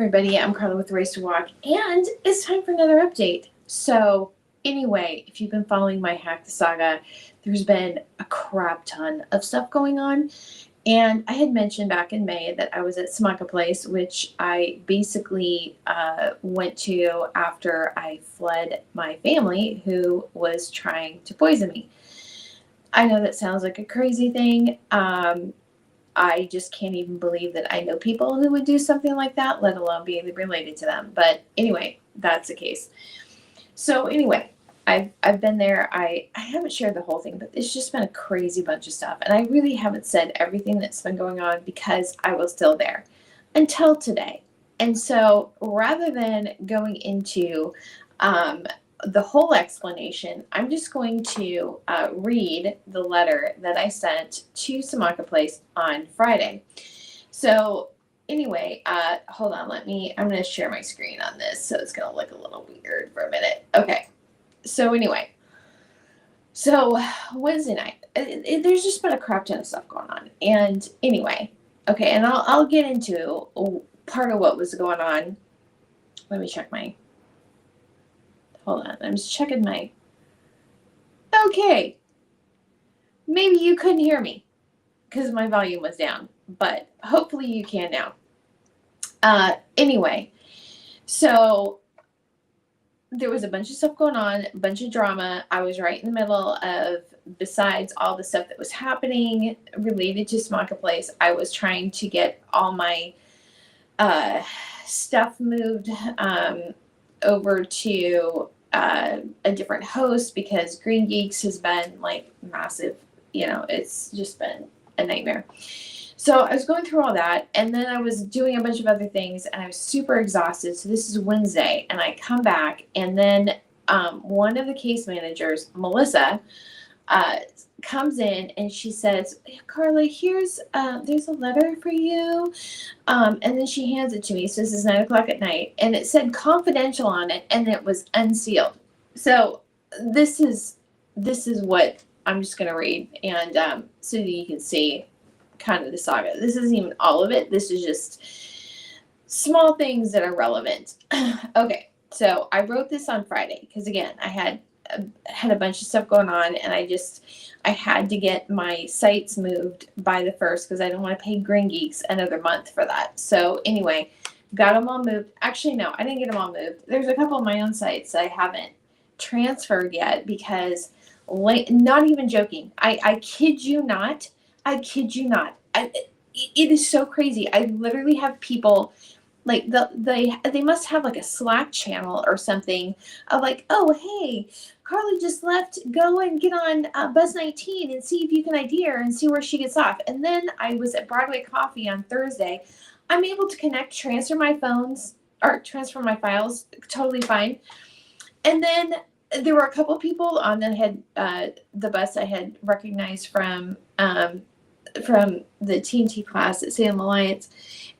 everybody, I'm Carla with Race to Walk, and it's time for another update. So, anyway, if you've been following my Hack the Saga, there's been a crap ton of stuff going on. And I had mentioned back in May that I was at Samaka Place, which I basically went to after I fled my family who was trying to poison me. I know that sounds like a crazy thing. I just can't even believe that I know people who would do something like that, let alone being related to them. But anyway, that's the case. So anyway, I've been there. I haven't shared the whole thing, but it's just been a crazy bunch of stuff. And I really haven't said everything that's been going on because I was still there until today. And so rather than going into the whole explanation, I'm just going to read the letter that I sent to Samaka Place on Friday. So anyway, hold on, I'm going to share my screen on this, so it's going to look a little weird for a minute. Okay, so anyway, so Wednesday night, there's just been a crap ton of stuff going on. And anyway, okay, and I'll get into part of what was going on. Let me check my... Hold on, I'm just checking my... Okay. Maybe you couldn't hear me because my volume was down, but hopefully you can now. Anyway, so there was a bunch of stuff going on, a bunch of drama. I was right in the middle of, besides all the stuff that was happening related to Samaka Place, I was trying to get all my stuff moved over to a different host because Green Geeks has been like massive, it's just been a nightmare. So I was going through all that, and then I was doing a bunch of other things, and I was super exhausted. So this is Wednesday, and I come back, and then one of the case managers, Melissa, comes in and she says, Carla, there's a letter for you. And then she hands it to me. So this is 9:00 at night, and it said confidential on it, and it was unsealed. So this is what I'm just going to read, and so that you can see kind of the saga. This isn't even all of it. This is just small things that are relevant. Okay. So I wrote this on Friday because, again, I had a bunch of stuff going on, and I had to get my sites moved by the 1st because I don't want to pay Green Geeks another month for that. So anyway, got them all moved. Actually, no, I didn't get them all moved. There's a couple of my own sites that I haven't transferred yet because, not even joking, I kid you not. It is so crazy. I literally have people... like they must have like a Slack channel or something of like, oh, hey, Carly just left. Go and get on Buzz 19 and see if you can ID her and see where she gets off. And then I was at Broadway Coffee on Thursday. I'm able to transfer my files totally fine. And then there were a couple people on that had the bus I had recognized from the TNT class at Salem Alliance.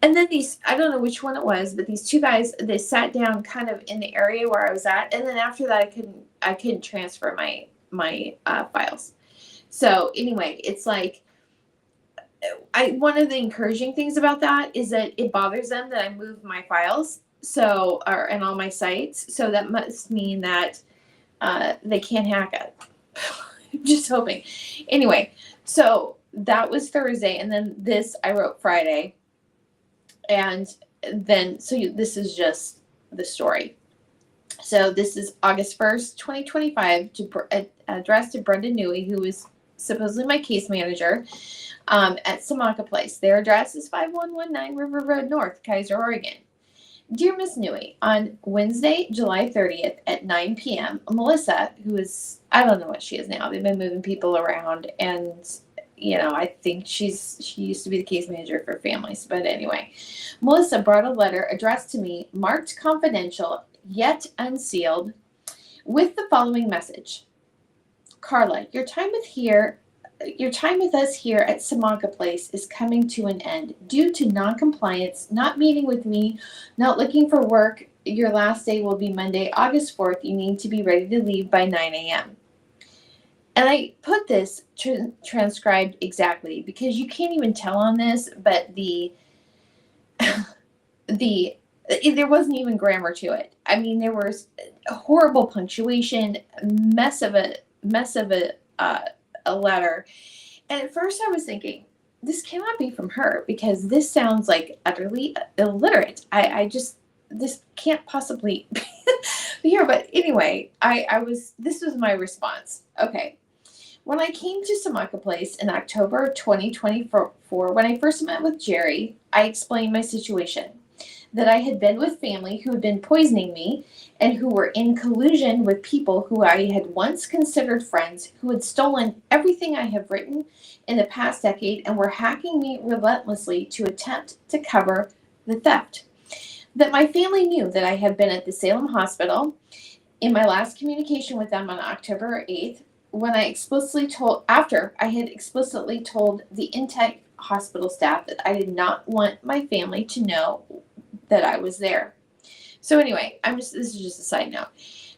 And then I don't know which one it was, but these two guys, they sat down kind of in the area where I was at. And then after that, I couldn't transfer my files. So anyway, it's like, one of the encouraging things about that is that it bothers them that I move my files. And all my sites. So that must mean that they can't hack it. I'm just hoping. Anyway, so that was Thursday. And then this I wrote Friday. And then, this is just the story. So this is August 1st, 2025, addressed to Brenda Newey, who is supposedly my case manager at Samaka Place. Their address is 5119 River Road North, Kaiser, Oregon. Dear Miss Newey, on Wednesday, July 30th at 9 p.m., Melissa, who is, I don't know what she is now. They've been moving people around, and I think she used to be the case manager for families. But anyway, Melissa brought a letter addressed to me, marked confidential, yet unsealed, with the following message. Carla, your time with us here at Samaka Place is coming to an end. Due to non-compliance, not meeting with me, not looking for work, your last day will be Monday, August 4th. You need to be ready to leave by 9 a.m. And I put this transcribed exactly because you can't even tell on this, but the There wasn't even grammar to it. I mean, there was horrible punctuation, mess of a letter. And at first I was thinking, this cannot be from her because this sounds like utterly illiterate. I just, this can't possibly be her. But anyway, this was my response. Okay. When I came to Samaka Place in October of 2024, when I first met with Jerry, I explained my situation, that I had been with family who had been poisoning me and who were in collusion with people who I had once considered friends, who had stolen everything I have written in the past decade and were hacking me relentlessly to attempt to cover the theft. That my family knew that I had been at the Salem Hospital in my last communication with them on October 8th, after I had explicitly told the intake hospital staff that I did not want my family to know that I was there. So anyway, this is just a side note.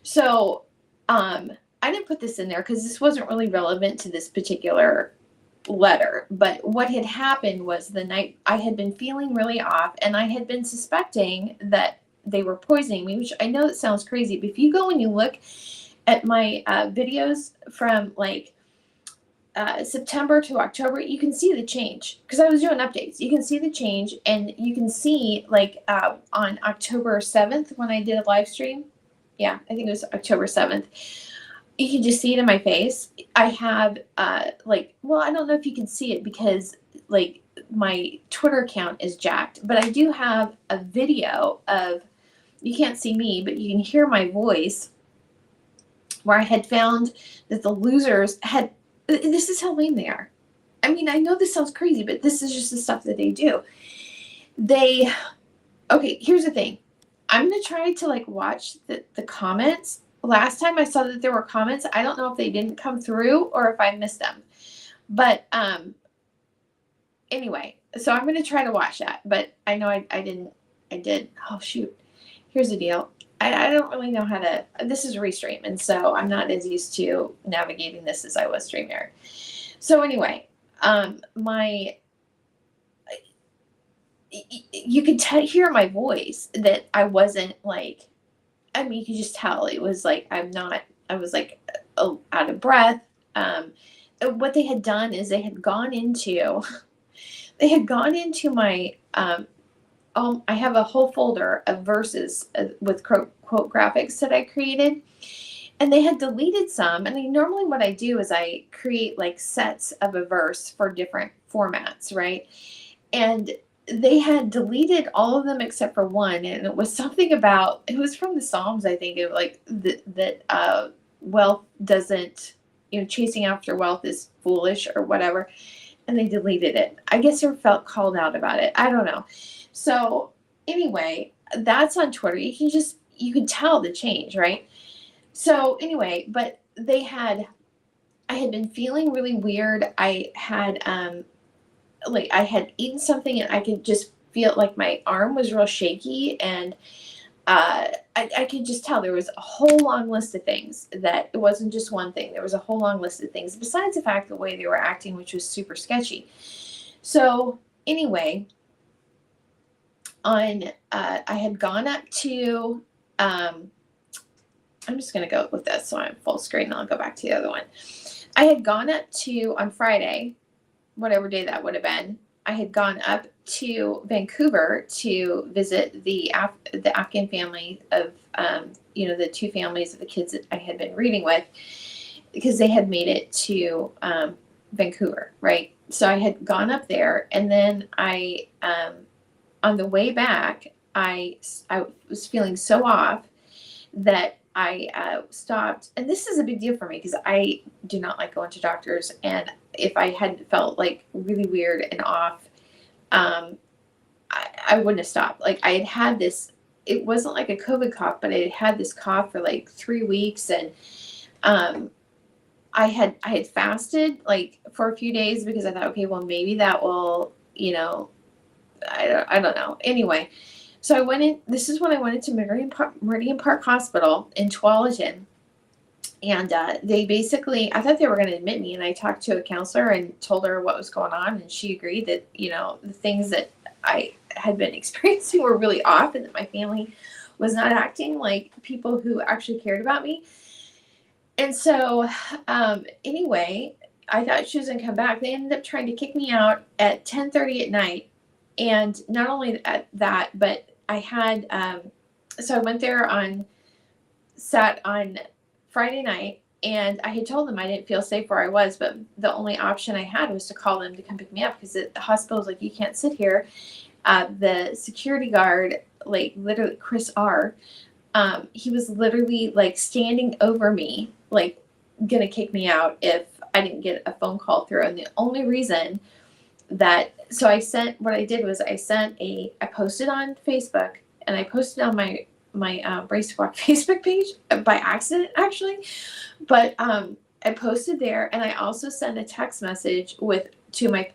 So, I didn't put this in there because this wasn't really relevant to this particular letter. But what had happened was the night I had been feeling really off and I had been suspecting that they were poisoning me, which I know it sounds crazy, but if you go and you look at my videos from like September to October, you can see the change because I was doing updates. You can see the change, and you can see like on October 7th when I did a live stream. Yeah, I think it was October 7th. You can just see it in my face. I have I don't know if you can see it because like my Twitter account is jacked, but I do have a video of, you can't see me, but you can hear my voice, where I had found that the losers had, this is how lame they are. I mean, I know this sounds crazy, but this is just the stuff that they do. Okay, here's the thing. I'm going to try to like watch the comments. Last time I saw that there were comments, I don't know if they didn't come through or if I missed them. But anyway, so I'm going to try to watch that. But I know I did. Oh, shoot. Here's the deal. I don't really know how to, this is Restream, and so I'm not as used to navigating this as I was StreamYard. So anyway, you could hear my voice that I wasn't like, I mean, you could just tell it was like, I was like out of breath. What they had done is they had gone into my, I have a whole folder of verses with quote graphics that I created, and they had deleted some. And normally what I do is I create like sets of a verse for different formats, right? And they had deleted all of them except for one, and it was something about, it was from the Psalms, I think, like that wealth doesn't, chasing after wealth is foolish or whatever, and they deleted it. I guess they felt called out about it. I don't know. So anyway, that's on Twitter. You can tell the change, right? So anyway, but I had been feeling really weird. I had I had eaten something and I could just feel like my arm was real shaky, and I could just tell there was a whole long list of things, that it wasn't just one thing. There was a whole long list of things besides the fact the way they were acting, which was super sketchy. So anyway, I had gone up to, I'm just going to go with this so I'm full screen, and I'll go back to the other one. I had gone up to, on Friday, whatever day that would have been, I had gone up to Vancouver to visit the Afghan family of, the two families of the kids that I had been reading with, because they had made it to Vancouver, right? So I had gone up there, and then on the way back, I was feeling so off that I stopped. And this is a big deal for me because I do not like going to doctors. And if I hadn't felt like really weird and off, I wouldn't have stopped. Like I had this, it wasn't like a COVID cough, but I had this cough for like 3 weeks. And I had fasted like for a few days because I thought, okay, well, maybe that will, I don't know. Anyway, so I went in. This is when I went into Meridian Park Hospital in Tualatin, And they basically, I thought they were going to admit me, and I talked to a counselor and told her what was going on, and she agreed that, you know, the things that I had been experiencing were really off, and that my family was not acting like people who actually cared about me. And so, anyway, I thought she was going to come back. They ended up trying to kick me out at 10:30 at night. And not only at that, but I had, so I went there sat on Friday night, and I had told them I didn't feel safe where I was, but the only option I had was to call them to come pick me up, because the hospital was like, you can't sit here. The security guard, like literally Chris R., he was literally like standing over me, like gonna kick me out if I didn't get a phone call through. And the only reason so I posted on Facebook, and I posted on my Brace Squawk Facebook page by accident, actually. But I posted there, and I also sent a text message to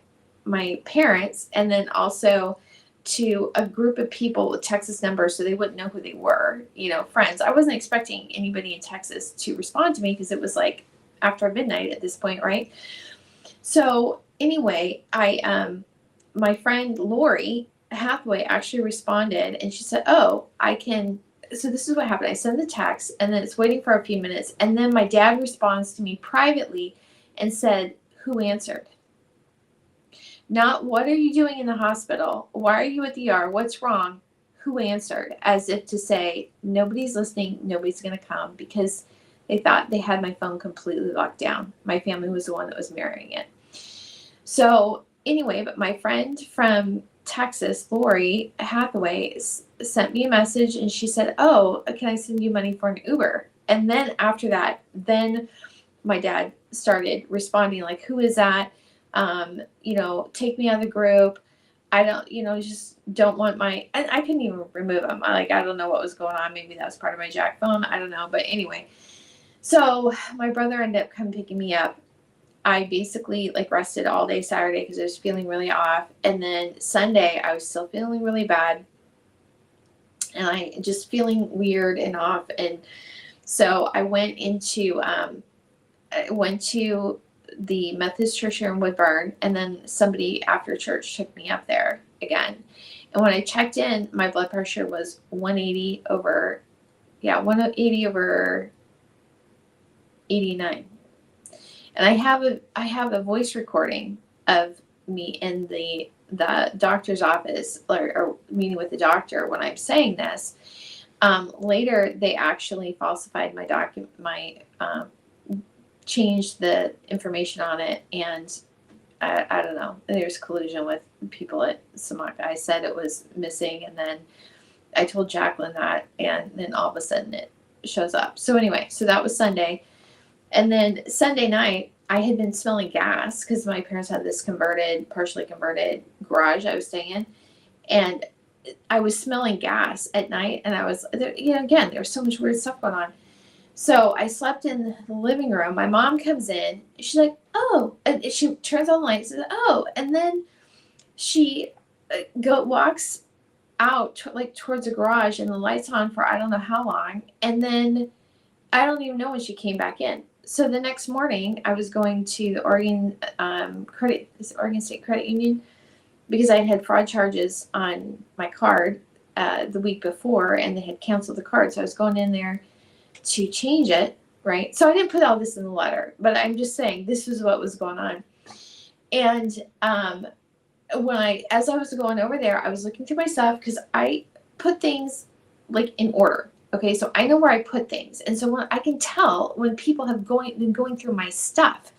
my parents, and then also to a group of people with Texas numbers, so they wouldn't know who they were, you know, friends. I wasn't expecting anybody in Texas to respond to me, because it was like after midnight at this point, right? So anyway, my friend Lori Hathaway actually responded, and she said, oh, so this is what happened. I send the text, and then it's waiting for a few minutes, and then my dad responds to me privately and said, who answered? Not, what are you doing in the hospital? Why are you at the ER? What's wrong? Who answered? As if to say, nobody's listening, nobody's going to come, because they thought they had my phone completely locked down. My family was the one that was mirroring it. So anyway, but my friend from Texas, Lori Hathaway, sent me a message, and she said, oh, can I send you money for an Uber? And then after that, then my dad started responding like, who is that? You know, take me out of the group. I don't, you know, just don't want I couldn't even remove him. I don't know what was going on. Maybe that was part of my jack phone. I don't know. But anyway, so my brother ended up coming picking me up. I basically rested all day Saturday because I was feeling really off. And then Sunday, I was still feeling really bad. And I just feeling weird and off. And so I went to the Methodist church here in Woodburn, and then somebody after church took me up there again. And when I checked in, my blood pressure was 180 over 89. And I have a voice recording of me in the doctor's office or meeting with the doctor when I'm saying this. Later, they actually falsified my document, changed the information on it, and I don't know. There's collusion with people at Samaka. I said it was missing, and then I told Jacqueline that, and then all of a sudden it shows up. So anyway, so that was Sunday. And then Sunday night, I had been smelling gas because my parents had this partially converted garage I was staying in. And I was smelling gas at night, and I was, again, there was so much weird stuff going on. So I slept in the living room. My mom comes in. She's like, oh, and she turns on the lights and says, oh, and then she walks out towards the garage, and the light's on for I don't know how long. And then I don't even know when she came back in. So the next morning, I was going to the Oregon State Credit Union because I had fraud charges on my card the week before, and they had canceled the card. So I was going in there to change it, right? So I didn't put all this in the letter, but I'm just saying this is what was going on. And as I was going over there, I was looking through my stuff because I put things in order. Okay, so I know where I put things. And so when I can tell when people have been going through my stuff.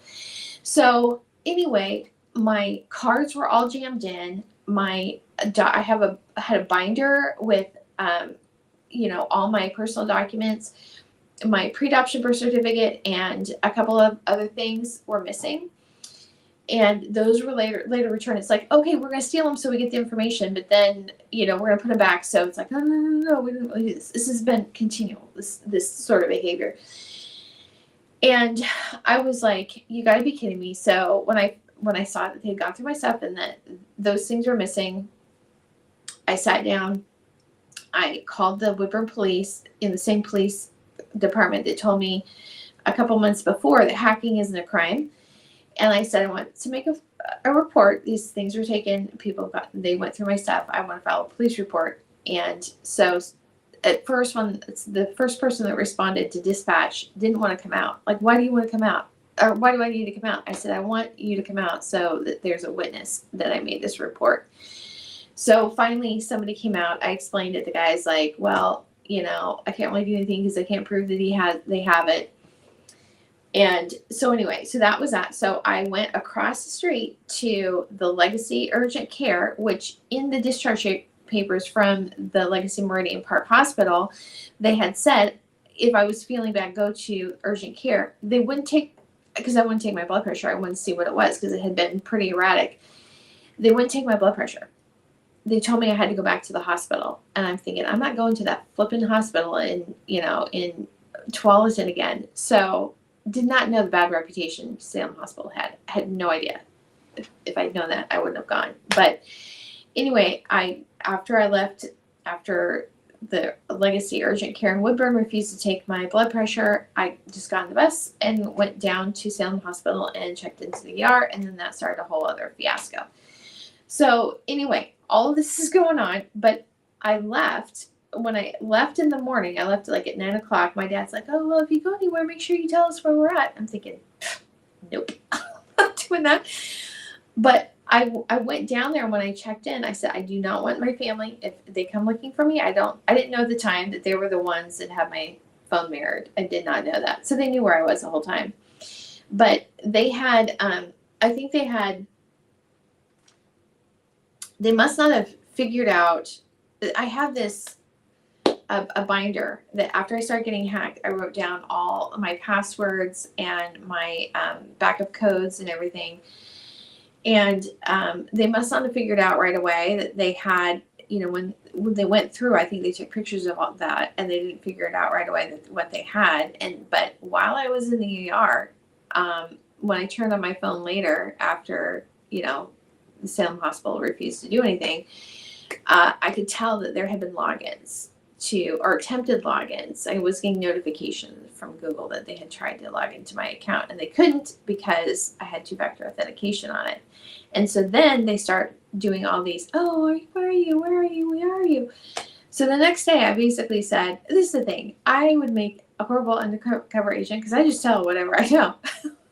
So anyway, my cards were all jammed in. I had a binder with, all my personal documents. My pre-adoption birth certificate and a couple of other things were missing. And those were later returned. It's like, okay, we're going to steal them so we get the information, but then, we're going to put them back. So it's like, no, we didn't really do this. This has been continual, this sort of behavior. And I was like, you got to be kidding me. So when I saw that they had gone through my stuff and that those things were missing, I sat down. I called the Woodburn police in the same police department that told me a couple months before that hacking isn't a crime. And I said, I want to make a report. These things were taken. They went through my stuff. I want to file a police report. And so at first, the first person that responded to dispatch didn't want to come out. Like, why do you want to come out? Or why do I need to come out? I said, I want you to come out so that there's a witness that I made this report. So finally somebody came out. I explained it. The guy's like, well, I can't really do anything because I can't prove that they have it. And so anyway, so that was that. So I went across the street to the Legacy Urgent Care, which in the discharge papers from the Legacy Meridian Park Hospital, they had said if I was feeling bad, go to urgent care. They wouldn't take, because I wouldn't take my blood pressure. I wanted to see what it was because it had been pretty erratic. They wouldn't take my blood pressure. They told me I had to go back to the hospital. And I'm thinking, I'm not going to that flipping hospital in Tualatin again. So did not know the bad reputation Salem Hospital had. I had no idea. If I'd known that, I wouldn't have gone. But anyway, after the Legacy Urgent Care in Woodburn refused to take my blood pressure, I just got on the bus and went down to Salem Hospital and checked into the ER, and then that started a whole other fiasco. So anyway, all of this is going on, but I left. When I left in the morning, I left like at 9 o'clock. My dad's like, oh, well, if you go anywhere, make sure you tell us where we're at. I'm thinking, nope, I'm not doing that. But I went down there, and when I checked in, I said, I do not want my family. If they come looking for me, I didn't know at the time that they were the ones that had my phone mirrored. I did not know that. So they knew where I was the whole time. But they had, I think they must not have figured out. I have this, a binder that after I started getting hacked, I wrote down all of my passwords and my backup codes and everything. And they must not have figured out right away that they had, when they went through, I think they took pictures of all that, and they didn't figure it out right away what they had. But while I was in the ER, when I turned on my phone later after, the Salem Hospital refused to do anything, I could tell that there had been logins or attempted logins. I was getting notifications from Google that they had tried to log into my account, and they couldn't because I had two-factor authentication on it. And so then they start doing all these, oh, where are you? Where are you? Where are you? So the next day I basically said, this is the thing. I would make a horrible undercover agent because I just tell whatever I know.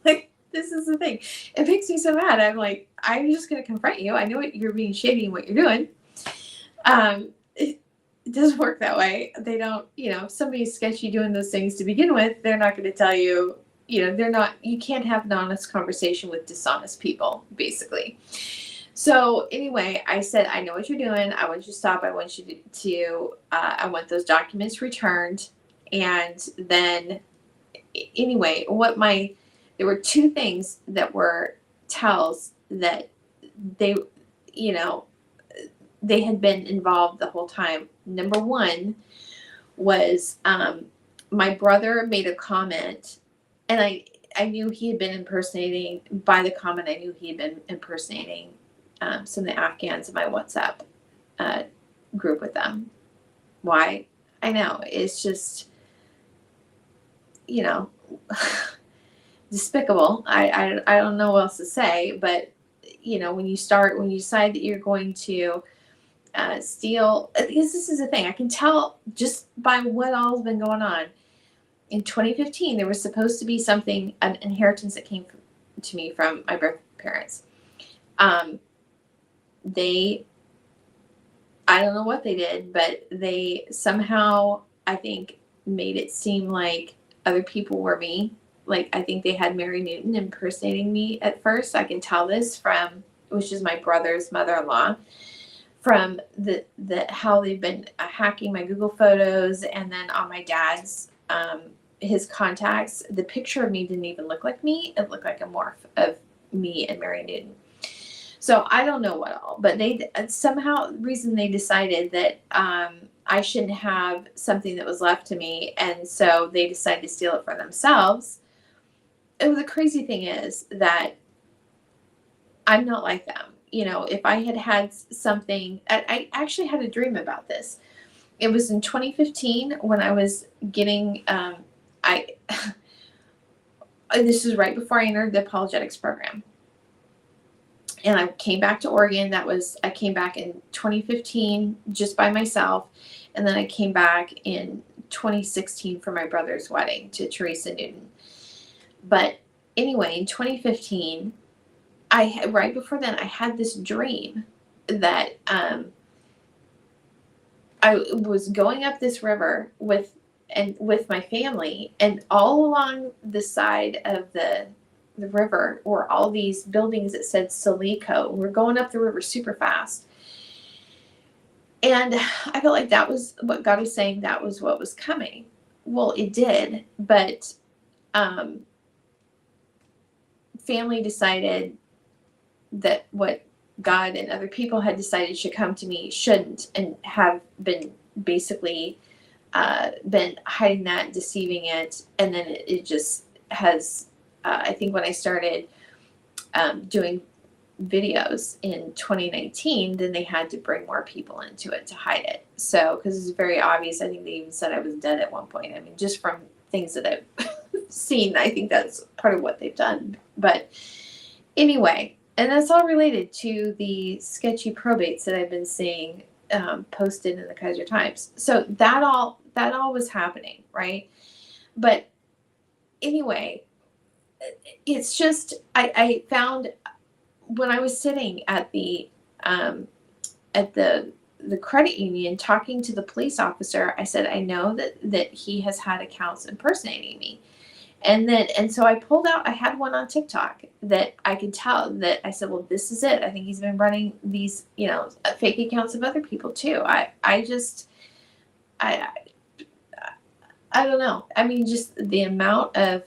Like, this is the thing. It makes me so mad. I'm like, I'm just going to confront you. I know you're being shady in what you're doing. It doesn't work that way. They don't, if somebody's sketchy doing those things to begin with, they're not going to tell you, you can't have an honest conversation with dishonest people, basically. So anyway, I said, I know what you're doing. I want you to stop. I want you to I want those documents returned. And then anyway, there were two things that were tells that they had been involved the whole time. Number one was my brother made a comment, and I knew he had been impersonating, by the comment I knew he had been impersonating some of the Afghans in my WhatsApp group with them. Why? I know. It's just, despicable. I don't know what else to say, but when you decide that you're going to steal, because this is the thing, I can tell just by what all's been going on. In 2015, there was supposed to be an inheritance that came to me from my birth parents. I don't know what they did, but they somehow, I think, made it seem like other people were me. Like, I think they had Mary Newton impersonating me at first. I can tell this which is my brother's mother-in-law, from how they've been hacking my Google photos, and then on my dad's, his contacts, the picture of me didn't even look like me. It looked like a morph of me and Mary Newton. So I don't know what all, but the reason they decided that I shouldn't have something that was left to me, and so they decided to steal it for themselves. The crazy thing is that I'm not like them. If I had something, I actually had a dream about this. It was in 2015 when I was getting, this is right before I entered the apologetics program. And I came back to Oregon. I came back in 2015 just by myself. And then I came back in 2016 for my brother's wedding to Teresa Newton. But anyway, in 2015, right before then, I had this dream that I was going up this river with my family, and all along the side of the river were all these buildings that said Salico. We're going up the river super fast. And I felt like that was what God was saying, that was what was coming. Well, it did, but family decided that what God and other people had decided should come to me shouldn't, and have been basically been hiding that, deceiving it. And then it just has, I think when I started doing videos in 2019, then they had to bring more people into it to hide it. So, because it's very obvious, I think they even said I was dead at one point. I mean, just from things that I've seen, I think that's part of what they've done. But anyway, and that's all related to the sketchy probates that I've been seeing posted in the Kaiser Times. So that all was happening, right? But anyway, it's just, I found when I was sitting at the credit union talking to the police officer, I said, I know that he has had accounts impersonating me. And so I pulled out, I had one on TikTok that I could tell that I said, well, this is it. I think he's been running these, fake accounts of other people too. I don't know. I mean, just the amount of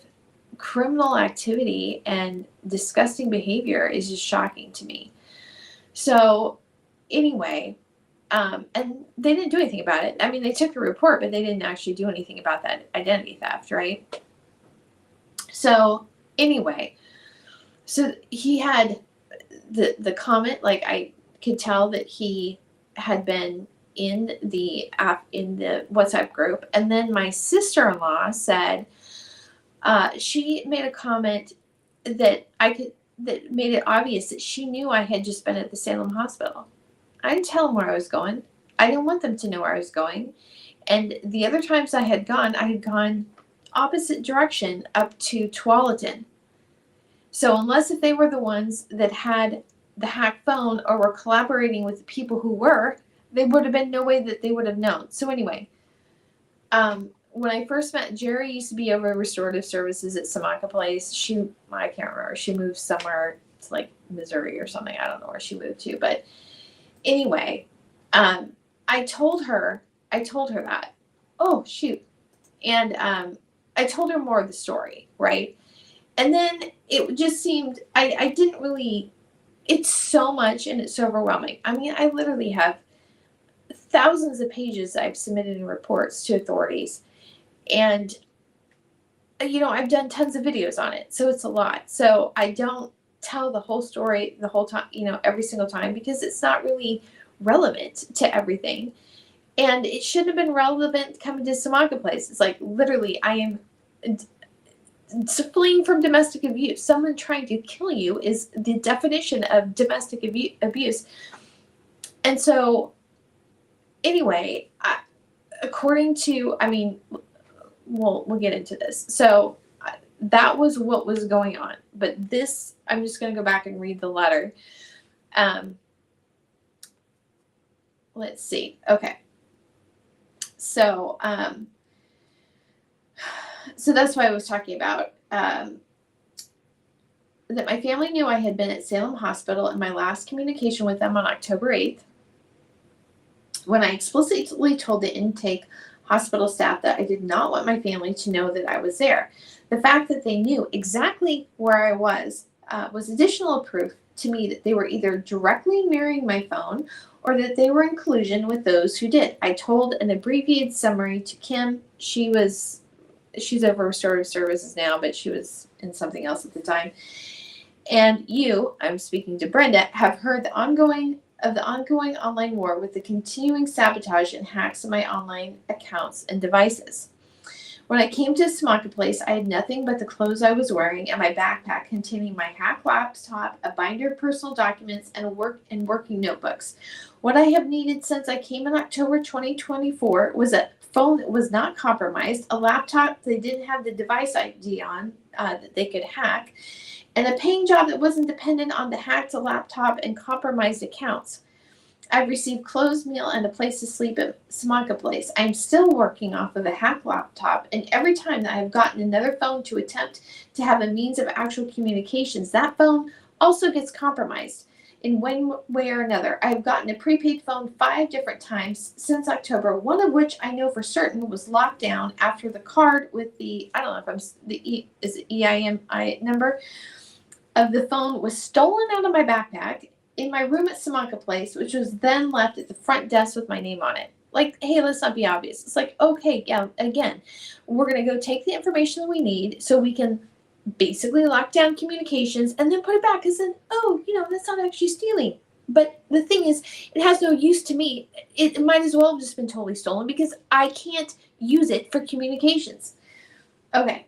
criminal activity and disgusting behavior is just shocking to me. So anyway, and they didn't do anything about it. I mean, they took the report, but they didn't actually do anything about that identity theft, right? So anyway, so he had the comment, like I could tell that he had been in the WhatsApp group. And then my sister-in-law said, she made a comment that made it obvious that she knew I had just been at the Salem hospital. I didn't tell them where I was going. I didn't want them to know where I was going. And the other times I had gone opposite direction up to Tualatin. So unless if they were the ones that had the hack phone or were collaborating with the people who were, there would have been no way that they would have known. So anyway, when I first met Jerry, used to be over restorative services at Samaka Place. I can't remember. She moved somewhere to like Missouri or something. I don't know where she moved to. But anyway, I told her that. Oh, shoot. And I told her more of the story, right? And then it just seemed, I didn't really, it's so much and it's so overwhelming. I mean, I literally have thousands of pages I've submitted in reports to authorities. And, I've done tons of videos on it. So it's a lot. So I don't tell the whole story the whole time, every single time, because it's not really relevant to everything. And it shouldn't have been relevant coming to Samaka Place. It's like, literally, I am fleeing from domestic abuse. Someone trying to kill you is the definition of domestic abuse. And so, anyway, according to, we'll get into this. So that was what was going on. But this, I'm just going to go back and read the letter. Let's see. Okay. So, so that's why I was talking about, that my family knew I had been at Salem Hospital in my last communication with them on October 8th, when I explicitly told the intake hospital staff that I did not want my family to know that I was there. The fact that they knew exactly where I was additional proof to me that they were either directly mirroring my phone or that they were in collusion with those who did. I told an abbreviated summary to Kim. She's over restorative services now, but she was in something else at the time. And you, I'm speaking to Brenda, have heard the ongoing online war with the continuing sabotage and hacks of my online accounts and devices. When I came to Smaka Place, I had nothing but the clothes I was wearing and my backpack containing my hack laptop, a binder of personal documents, and working notebooks. What I have needed since I came in October 2024 was a phone that was not compromised, a laptop they didn't have the device ID on that they could hack, and a paying job that wasn't dependent on the hacked laptop and compromised accounts. I've received clothes, meal, and a place to sleep at Smaka Place. I'm still working off of a hack laptop, and every time that I've gotten another phone to attempt to have a means of actual communications, that phone also gets compromised in one way or another. I've gotten a prepaid phone 5 different times since October, one of which I know for certain was locked down after the card with the, I don't know if I'm, is it EIMI number of the phone was stolen out of my backpack in my room at Smaka Place, which was then left at the front desk with my name on it. Like, hey, let's not be obvious. It's like, okay, yeah, again, we're going to go take the information that we need so we can basically lock down communications and then put it back because then, oh, that's not actually stealing. But the thing is, it has no use to me. It might as well have just been totally stolen because I can't use it for communications. Okay.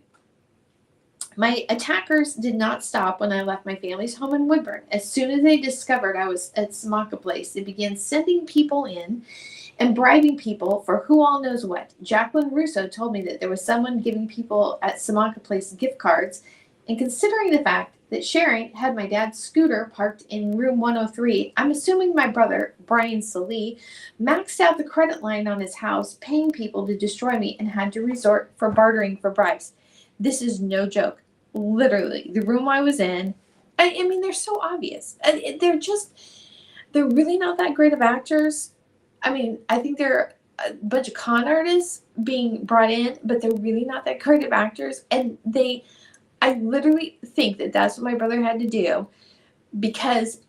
My attackers did not stop when I left my family's home in Woodburn. As soon as they discovered I was at Smaka Place, they began sending people in and bribing people for who all knows what. Jacqueline Russo told me that there was someone giving people at Smaka Place gift cards, and considering the fact that Sharon had my dad's scooter parked in room 103, I'm assuming my brother, Brian Salee, maxed out the credit line on his house, paying people to destroy me, and had to resort for bartering for bribes. This is no joke. Literally, the room I was in, I mean, they're so obvious. They're really not that great of actors. I mean, I think they're a bunch of con artists being brought in, but they're really not that great of actors. And I literally think that that's what my brother had to do because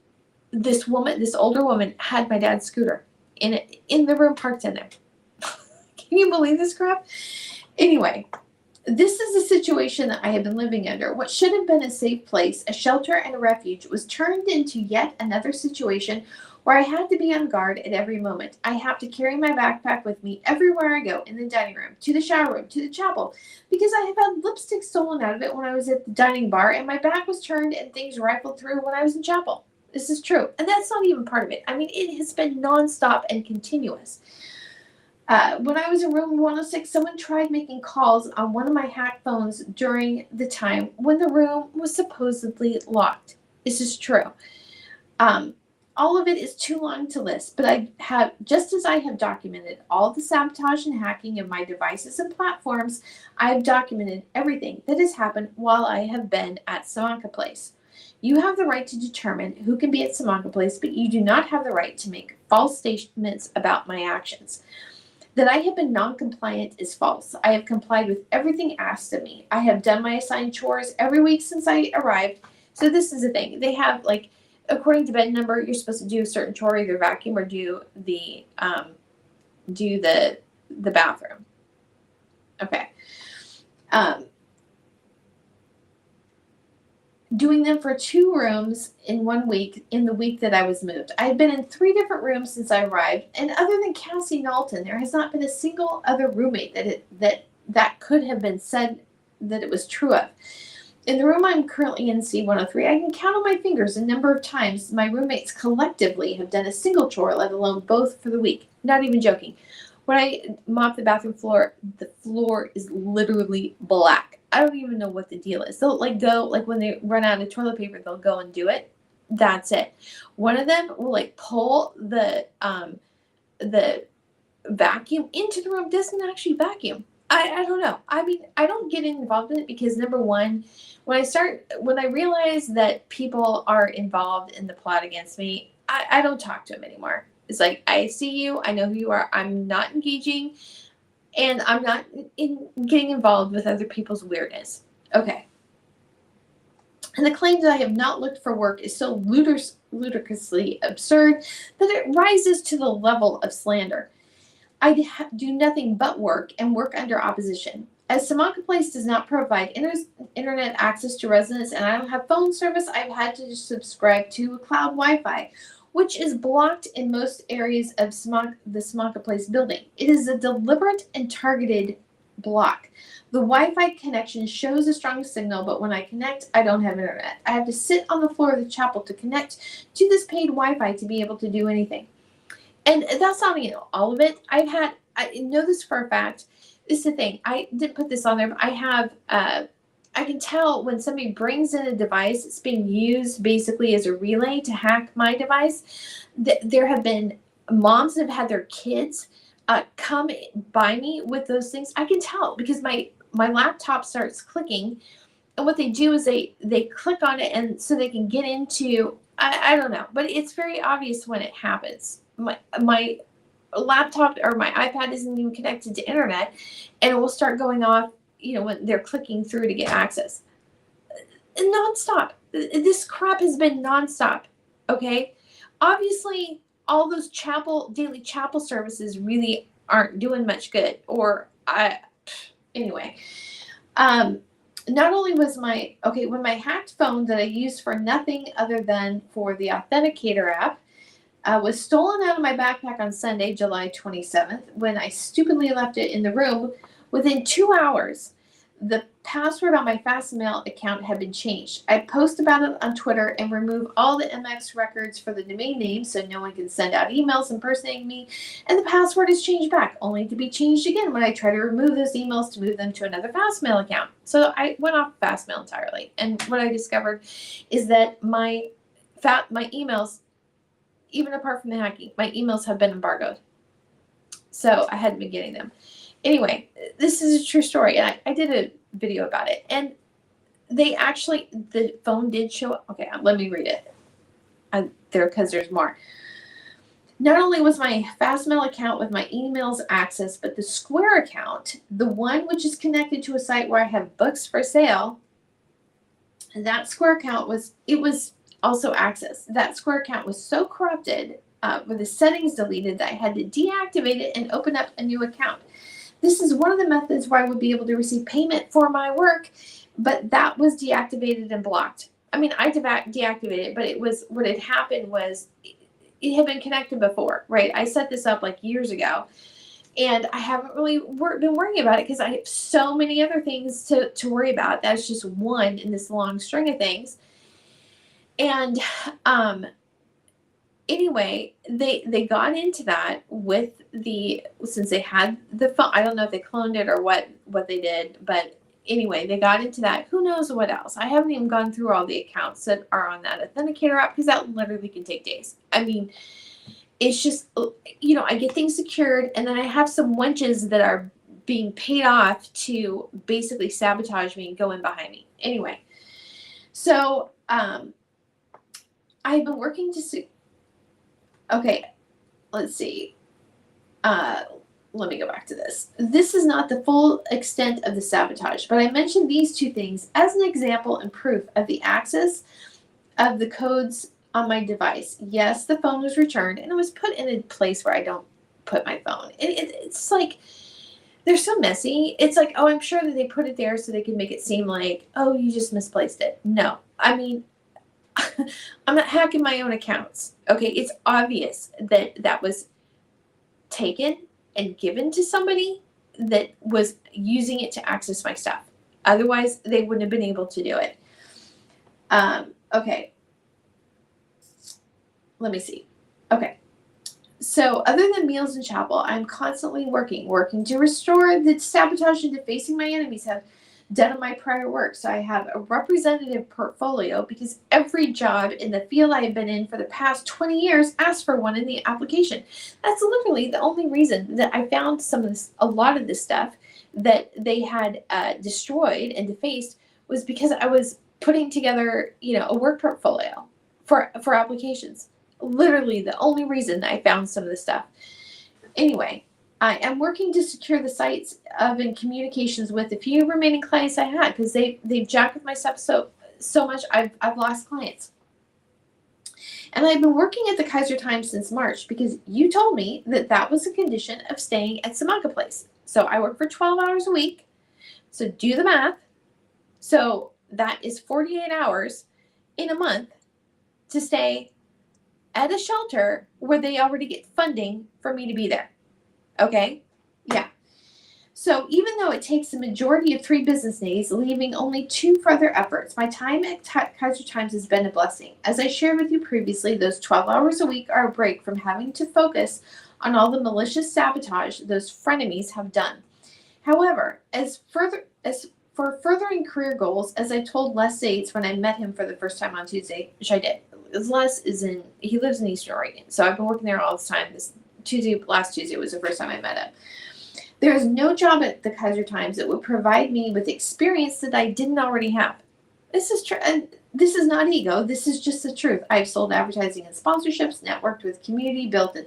this older woman, had my dad's scooter in the room parked in there. Can you believe this crap? Anyway. This is a situation that I have been living under. What should have been a safe place, a shelter and a refuge, was turned into yet another situation where I had to be on guard at every moment. I have to carry my backpack with me everywhere I go, in the dining room, to the shower room, to the chapel, because I have had lipstick stolen out of it when I was at the dining bar, and my back was turned and things rifled through when I was in chapel. This is true. And that's not even part of it. I mean, it has been nonstop and continuous. When I was in room 106, someone tried making calls on one of my hack phones during the time when the room was supposedly locked. This is true. All of it is too long to list, but just as I have documented all the sabotage and hacking of my devices and platforms, I have documented everything that has happened while I have been at Smaka Place. You have the right to determine who can be at Smaka Place, but you do not have the right to make false statements about my actions. That I have been non-compliant is false. I have complied with everything asked of me. I have done my assigned chores every week since I arrived. So this is the thing. They have, like, according to bed number, you're supposed to do a certain chore, either vacuum or do the bathroom. Okay. Doing them for 2 rooms in 1 week in the week that I was moved. I had been in 3 different rooms since I arrived, and other than Cassie Knowlton, there has not been a single other roommate that could have been said that it was true of. In the room I'm currently in, C103, I can count on my fingers the number of times my roommates collectively have done a single chore, let alone both for the week. Not even joking. When I mop the bathroom floor, the floor is literally black. I don't even know what the deal is. They'll go when they run out of toilet paper, they'll go and do it. That's it. One of them will pull the vacuum into the room, doesn't actually vacuum. I don't know. I mean, I don't get involved in it because, number one, when I realize that people are involved in the plot against me, I don't talk to them anymore. It's like, I see you, I know who you are, I'm not engaging, and I'm not getting involved with other people's weirdness. Okay. And the claim that I have not looked for work is so ludicrously absurd that it rises to the level of slander. I do nothing but work and work under opposition. As Smaka Place does not provide internet access to residents and I don't have phone service, I've had to subscribe to cloud Wi-Fi, which is blocked in most areas of the Smaka Place building. It is a deliberate and targeted block. The Wi-Fi connection shows a strong signal, but when I connect, I don't have internet. I have to sit on the floor of the chapel to connect to this paid Wi-Fi to be able to do anything. And that's not all of it. I know this for a fact. This is the thing. I didn't put this on there, but I can tell when somebody brings in a device, it's being used basically as a relay to hack my device. There have been moms that have had their kids come by me with those things. I can tell because my laptop starts clicking, and what they do is they click on it, and so they can get into, I don't know, but it's very obvious when it happens. My laptop or my iPad isn't even connected to internet, and it will start going off, when they're clicking through to get access. Nonstop. This crap has been nonstop. Okay. Obviously, all those daily chapel services really aren't doing much good. Anyway. Not only was when my hacked phone that I used for nothing other than for the Authenticator app was stolen out of my backpack on Sunday, July 27th, when I stupidly left it in the room. Within 2 hours, the password on my Fastmail account had been changed. I post about it on Twitter and remove all the MX records for the domain name so no one can send out emails impersonating me, and the password is changed back, only to be changed again when I try to remove those emails to move them to another Fastmail account. So I went off Fastmail entirely, and what I discovered is that my emails, even apart from the hacking, my emails have been embargoed. So I hadn't been getting them. Anyway, this is a true story, and I did a video about it. And the phone did show up. Okay, let me read it. Because there's more. Not only was my Fastmail account with my emails accessed, but the Square account, the one which is connected to a site where I have books for sale, that Square account was also accessed. That Square account was so corrupted with the settings deleted that I had to deactivate it and open up a new account. This is one of the methods where I would be able to receive payment for my work, but that was deactivated and blocked. I mean, I deactivated it, but what had happened was it had been connected before, right? I set this up like years ago, and I haven't really been worrying about it because I have so many other things to worry about. That's just one in this long string of things. And anyway, they got into that since they had the phone. I don't know if they cloned it or what they did, but anyway, they got into that. Who knows what else? I haven't even gone through all the accounts that are on that Authenticator app because that literally can take days. I mean, it's just, I get things secured, and then I have some wenches that are being paid off to basically sabotage me and go in behind me. Anyway, so I've been working to okay, let's see. Let me go back to this. This is not the full extent of the sabotage, but I mentioned these two things as an example and proof of the access of the codes on my device. Yes, the phone was returned, and it was put in a place where I don't put my phone. It's like, they're so messy. It's like, oh, I'm sure that they put it there so they can make it seem like, oh, you just misplaced it. No, I mean, I'm not hacking my own accounts. Okay, it's obvious that was taken and given to somebody that was using it to access my stuff. Otherwise, they wouldn't have been able to do it. Okay. Let me see. Okay. So other than meals and chapel, I'm constantly working to restore the sabotage and defacing my enemies have done in my prior work. So I have a representative portfolio because every job in the field I have been in for the past 20 years asked for one in the application. That's literally the only reason that I found a lot of this stuff that they had destroyed and defaced was because I was putting together, a work portfolio for applications. Literally the only reason that I found some of this stuff. Anyway, I am working to secure the sites of and communications with the few remaining clients I had because they've jacked with my stuff so much I've lost clients. And I've been working at the Kaiser Times since March because you told me that was a condition of staying at Samaka Place. So I work for 12 hours a week. So do the math. So that is 48 hours in a month to stay at a shelter where they already get funding for me to be there. Okay? Yeah. So even though it takes the majority of 3 business days, leaving only 2 further efforts, my time at Kaiser Times has been a blessing. As I shared with you previously, those 12 hours a week are a break from having to focus on all the malicious sabotage those frenemies have done. However, as for furthering career goals, as I told Les Zates when I met him for the first time on Tuesday, which I did. Les he lives in Eastern Oregon, so I've been working there all this time. Last Tuesday was the first time I met him. There is no job at the Kaiser Times that would provide me with experience that I didn't already have. This is true. And this is not ego. This is just the truth. I've sold advertising and sponsorships, networked with community, built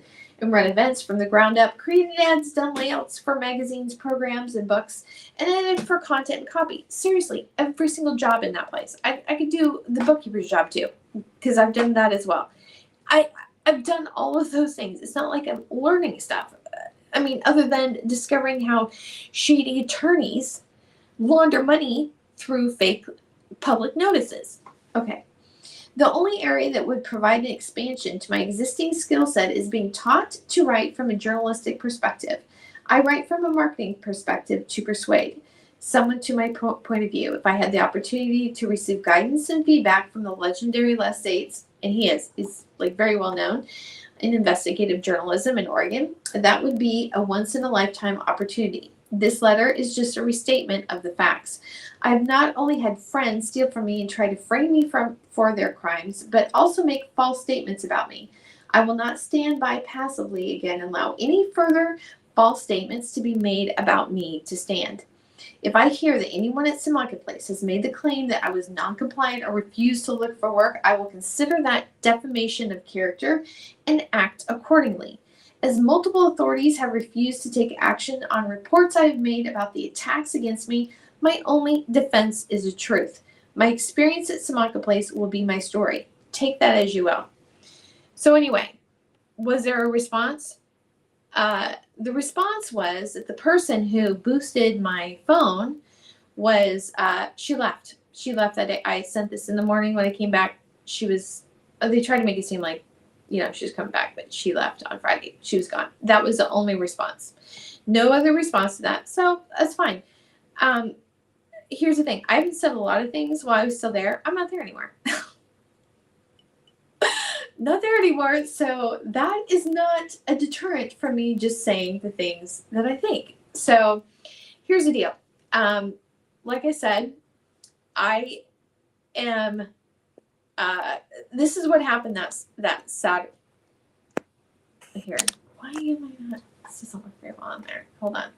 and run events from the ground up, created ads, done layouts for magazines, programs, and books, and edited for content and copy. Seriously, every single job in that place. I could do the bookkeeper's job too, because I've done that as well. I've done all of those things. It's not like I'm learning stuff. I mean, other than discovering how shady attorneys launder money through fake public notices. Okay. The only area that would provide an expansion to my existing skill set is being taught to write from a journalistic perspective. I write from a marketing perspective to persuade someone to my point of view. If I had the opportunity to receive guidance and feedback from the legendary Les Zates, and he's like very well known in investigative journalism in Oregon, that would be a once-in-a-lifetime opportunity. This letter is just a restatement of the facts. I have not only had friends steal from me and try to frame me for their crimes, but also make false statements about me. I will not stand by passively again and allow any further false statements to be made about me to stand. If I hear that anyone at Simaka Place has made the claim that I was non-compliant or refused to look for work, I will consider that defamation of character and act accordingly. As multiple authorities have refused to take action on reports I have made about the attacks against me, my only defense is the truth. My experience at Simaka Place will be my story. Take that as you will. So anyway, was there a response? The response was that the person who boosted my phone was, she left. She left that day. I sent this in the morning when I came back. They tried to make it seem like, she was coming back, but she left on Friday. She was gone. That was the only response. No other response to that. So that's fine. Here's the thing. I haven't said a lot of things while I was still there. I'm not there anymore. Not there anymore. So that is not a deterrent for me just saying the things that I think. So here's the deal. Like I said, I am, this is what happened that Saturday. Here. Why am I not? This doesn't look very well on there. Hold on.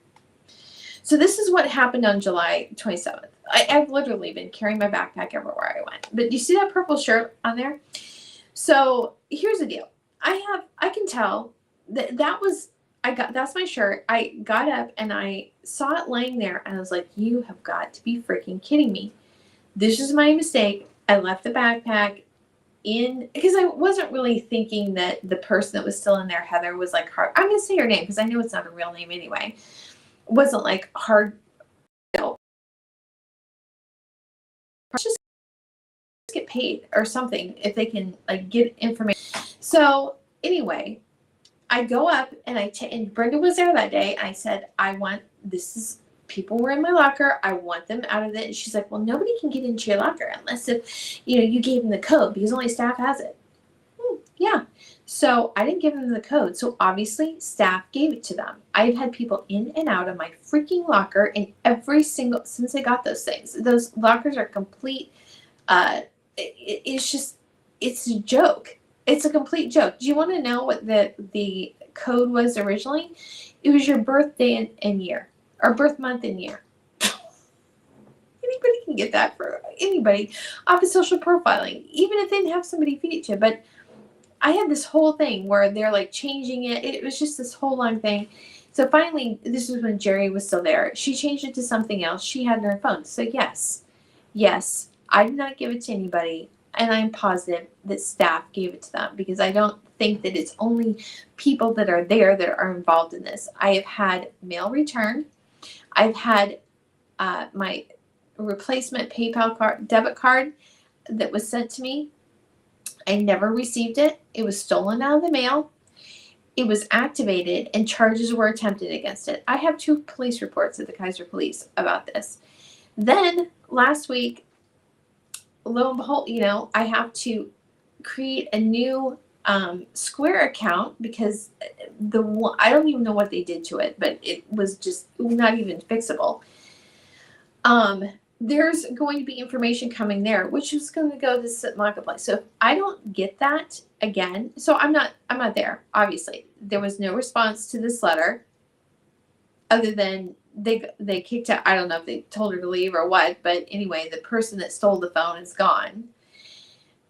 So this is what happened on July 27th. I've literally been carrying my backpack everywhere I went. But you see that purple shirt on there? So here's the deal. I can tell that's my shirt. I got up and I saw it laying there and I was like, you have got to be freaking kidding me. This is my mistake. I left the backpack because I wasn't really thinking that the person that was still in there, Heather, was like hard. I'm going to say her name because I know it's not a real name anyway. It wasn't like hard, just get paid or something if they can like get information. So anyway, I go up and and Brenda was there that day. And I said, people were in my locker. I want them out of it. And she's like, well, nobody can get into your locker unless if, you gave them the code because only staff has it. Yeah. So I didn't give them the code. So obviously staff gave it to them. I've had people in and out of my freaking locker since I got those things. Those lockers are complete. It's a joke. It's a complete joke. Do you want to know what the code was originally? It was your birthday and year, or birth month and year. Anybody can get that for anybody off of social profiling, even if they didn't have somebody feed it to you. But I had this whole thing where they're like changing it. It was just this whole long thing. So finally, this was when Jerry was still there. She changed it to something else. She had in her phone. So yes, I did not give it to anybody. And I'm positive that staff gave it to them because I don't think that it's only people that are there that are involved in this. I have had mail return. I've had my replacement PayPal debit card that was sent to me. I never received it. It was stolen out of the mail. it was activated and charges were attempted against it. I have 2 police reports at the Kaiser Police about this. Then last week, lo and behold, I have to create a new Square account because I don't even know what they did to it, but it was just not even fixable. There's going to be information coming there, which is going to go to the marketplace. So if I don't get that again, so I'm not there. Obviously, there was no response to this letter, other than they kicked out. I don't know if they told her to leave or what, but anyway, the person that stole the phone is gone.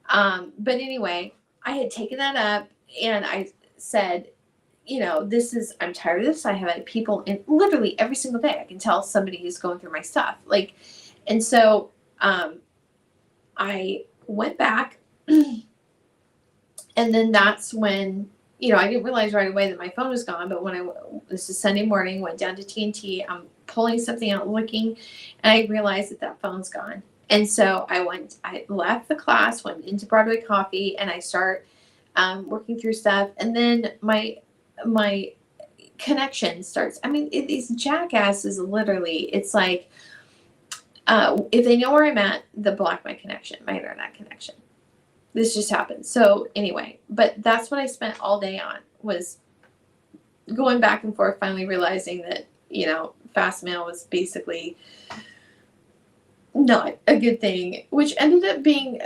But anyway, I had taken that up and I said, I'm tired of this. I have had people in literally every single day. I can tell somebody is going through my stuff. And so I went back and then that's when, I didn't realize right away that my phone was gone. But when this is Sunday morning, went down to TNT, I'm pulling something out, looking, and I realized that phone's gone. And so I left the class, went into Broadway Coffee, and I start working through stuff. And then my connection starts. I mean, these jackasses, literally, it's like, if they know where I'm at, they'll block my internet connection. This just happened. So anyway, but that's what I spent all day on, was going back and forth, finally realizing that, Fastmail was basically not a good thing, which ended up being,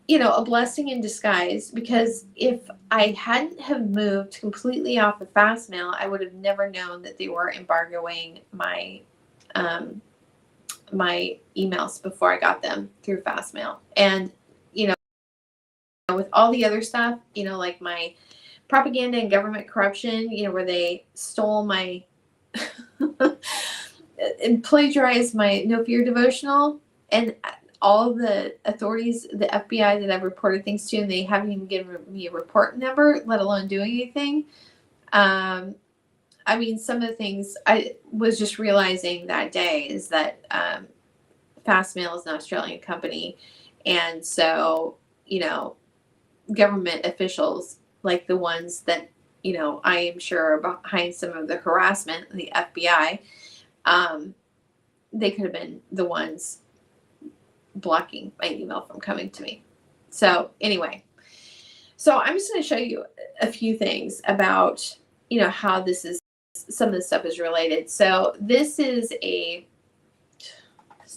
a blessing in disguise, because if I hadn't have moved completely off of Fastmail, I would have never known that they were embargoing my my emails before I got them through Fastmail. And, with all the other stuff, like my propaganda and government corruption, where they stole my and plagiarized my No Fear devotional, and all the authorities, the FBI that I've reported things to, and they haven't even given me a report number, let alone doing anything. I mean, some of the things I was just realizing that day is that Fastmail is an Australian company, and so, government officials, like the ones that, I am sure are behind some of the harassment, the FBI, they could have been the ones blocking my email from coming to me. So anyway, so I'm just going to show you a few things about, how some of this stuff is related. So this is this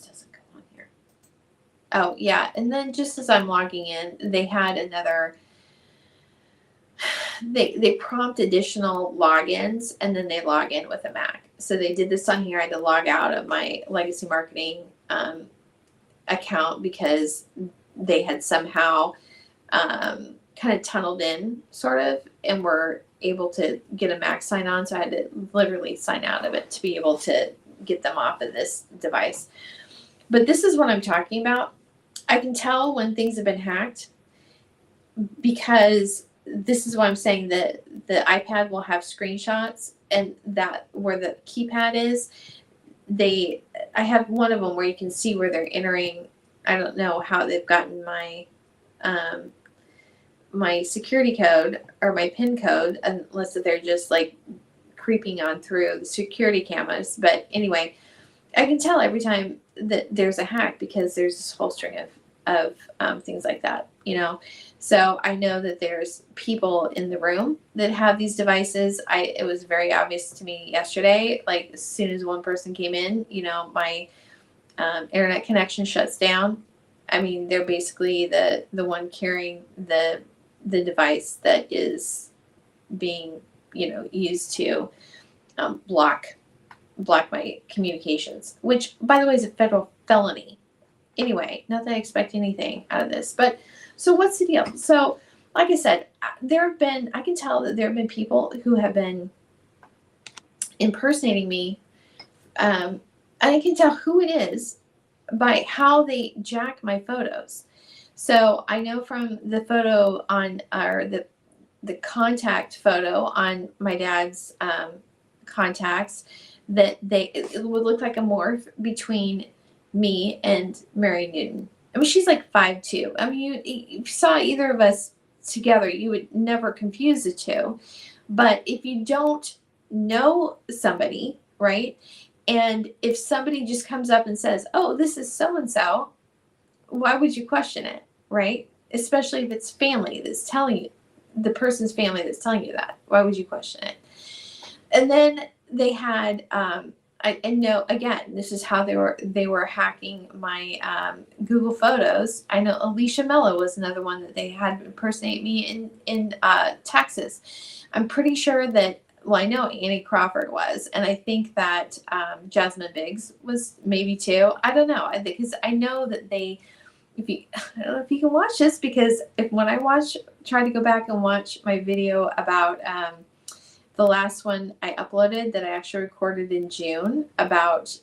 doesn't go on here. Oh yeah. And then just as I'm logging in, they had another, they prompt additional logins, and then they log in with a Mac. So they did this on here. I had to log out of my legacy marketing account because they had somehow kind of tunneled in, sort of, and were able to get a Mac sign on. So I had to literally sign out of it to be able to get them off of this device. But this is what I'm talking about. I can tell when things have been hacked, because this is what I'm saying, that the iPad will have screenshots, and that where the keypad is, I have one of them where you can see where they're entering. I don't know how they've gotten my my security code or my PIN code, unless they're just like creeping on through the security cameras. But anyway, I can tell every time that there's a hack, because there's this whole string of things like that, So I know that there's people in the room that have these devices. It was very obvious to me yesterday, like as soon as one person came in, my internet connection shuts down. I mean, they're basically the one carrying the device that is being, used to block my communications, which, by the way, is a federal felony. Anyway, not that I expect anything out of this, but so what's the deal? So, like I said, I can tell that there have been people who have been impersonating me, and I can tell who it is by how they jack my photos. So I know from the photo on, or the contact photo on my dad's contacts, that it would look like a morph between me and Mary Newton. I mean, she's like 5'2". I mean, if you saw either of us together, you would never confuse the two. But if you don't know somebody, right? And if somebody just comes up and says, "Oh, this is so and so," why would you question it, right? Especially if it's family that's telling you, the person's family that's telling you that. Why would you question it? And then they had, and no, again, this is how they were hacking my Google Photos. I know Alicia Mello was another one that they had impersonate me in Texas. I'm pretty sure that. Well, I know Annie Crawford was, and I think that Jasmine Biggs was maybe too. I don't know, because I know that they. If you, I don't know if you can watch this, because when I try to go back and watch my video about the last one I uploaded that I actually recorded in June about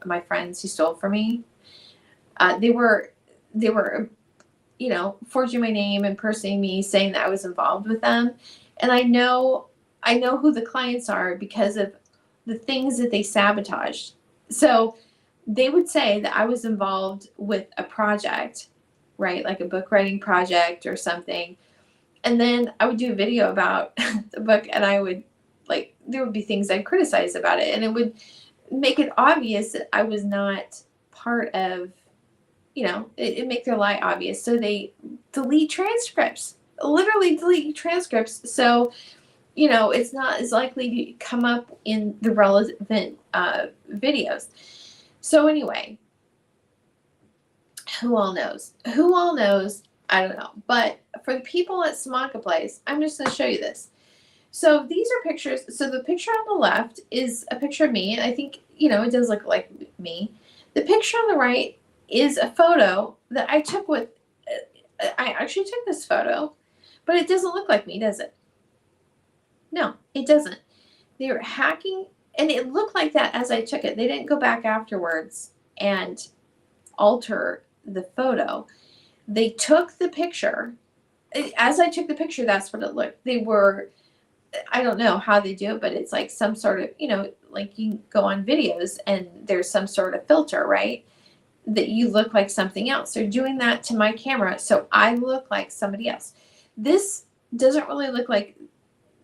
my friends who stole from me. They were, forging my name, impersonating me, saying that I was involved with them, and I know who the clients are because of the things that they sabotaged. So they would say that I was involved with a project, right, like a book writing project or something. And then I would do a video about the book, and I would, like, there would be things I'd criticize about it, and it would make it obvious that I was not part of, it make their lie obvious. So they delete transcripts, literally delete transcripts. So, it's not as likely to come up in the relevant videos. So anyway, who all knows? Who all knows? I don't know. But for the people at Samaka Place, I'm just going to show you this. So these are pictures. So the picture on the left is a picture of me, and I think, it does look like me. The picture on the right is a photo that I took with, I actually took this photo, but it doesn't look like me, does it? No, it doesn't. They were hacking, and it looked like that as I took it. They didn't go back afterwards and alter the photo. They took the picture. As I took the picture, that's what it looked. They were, I don't know how they do it, but it's like some sort of, like you go on videos and there's some sort of filter, right? That you look like something else. They're doing that to my camera, so I look like somebody else. This doesn't really look like,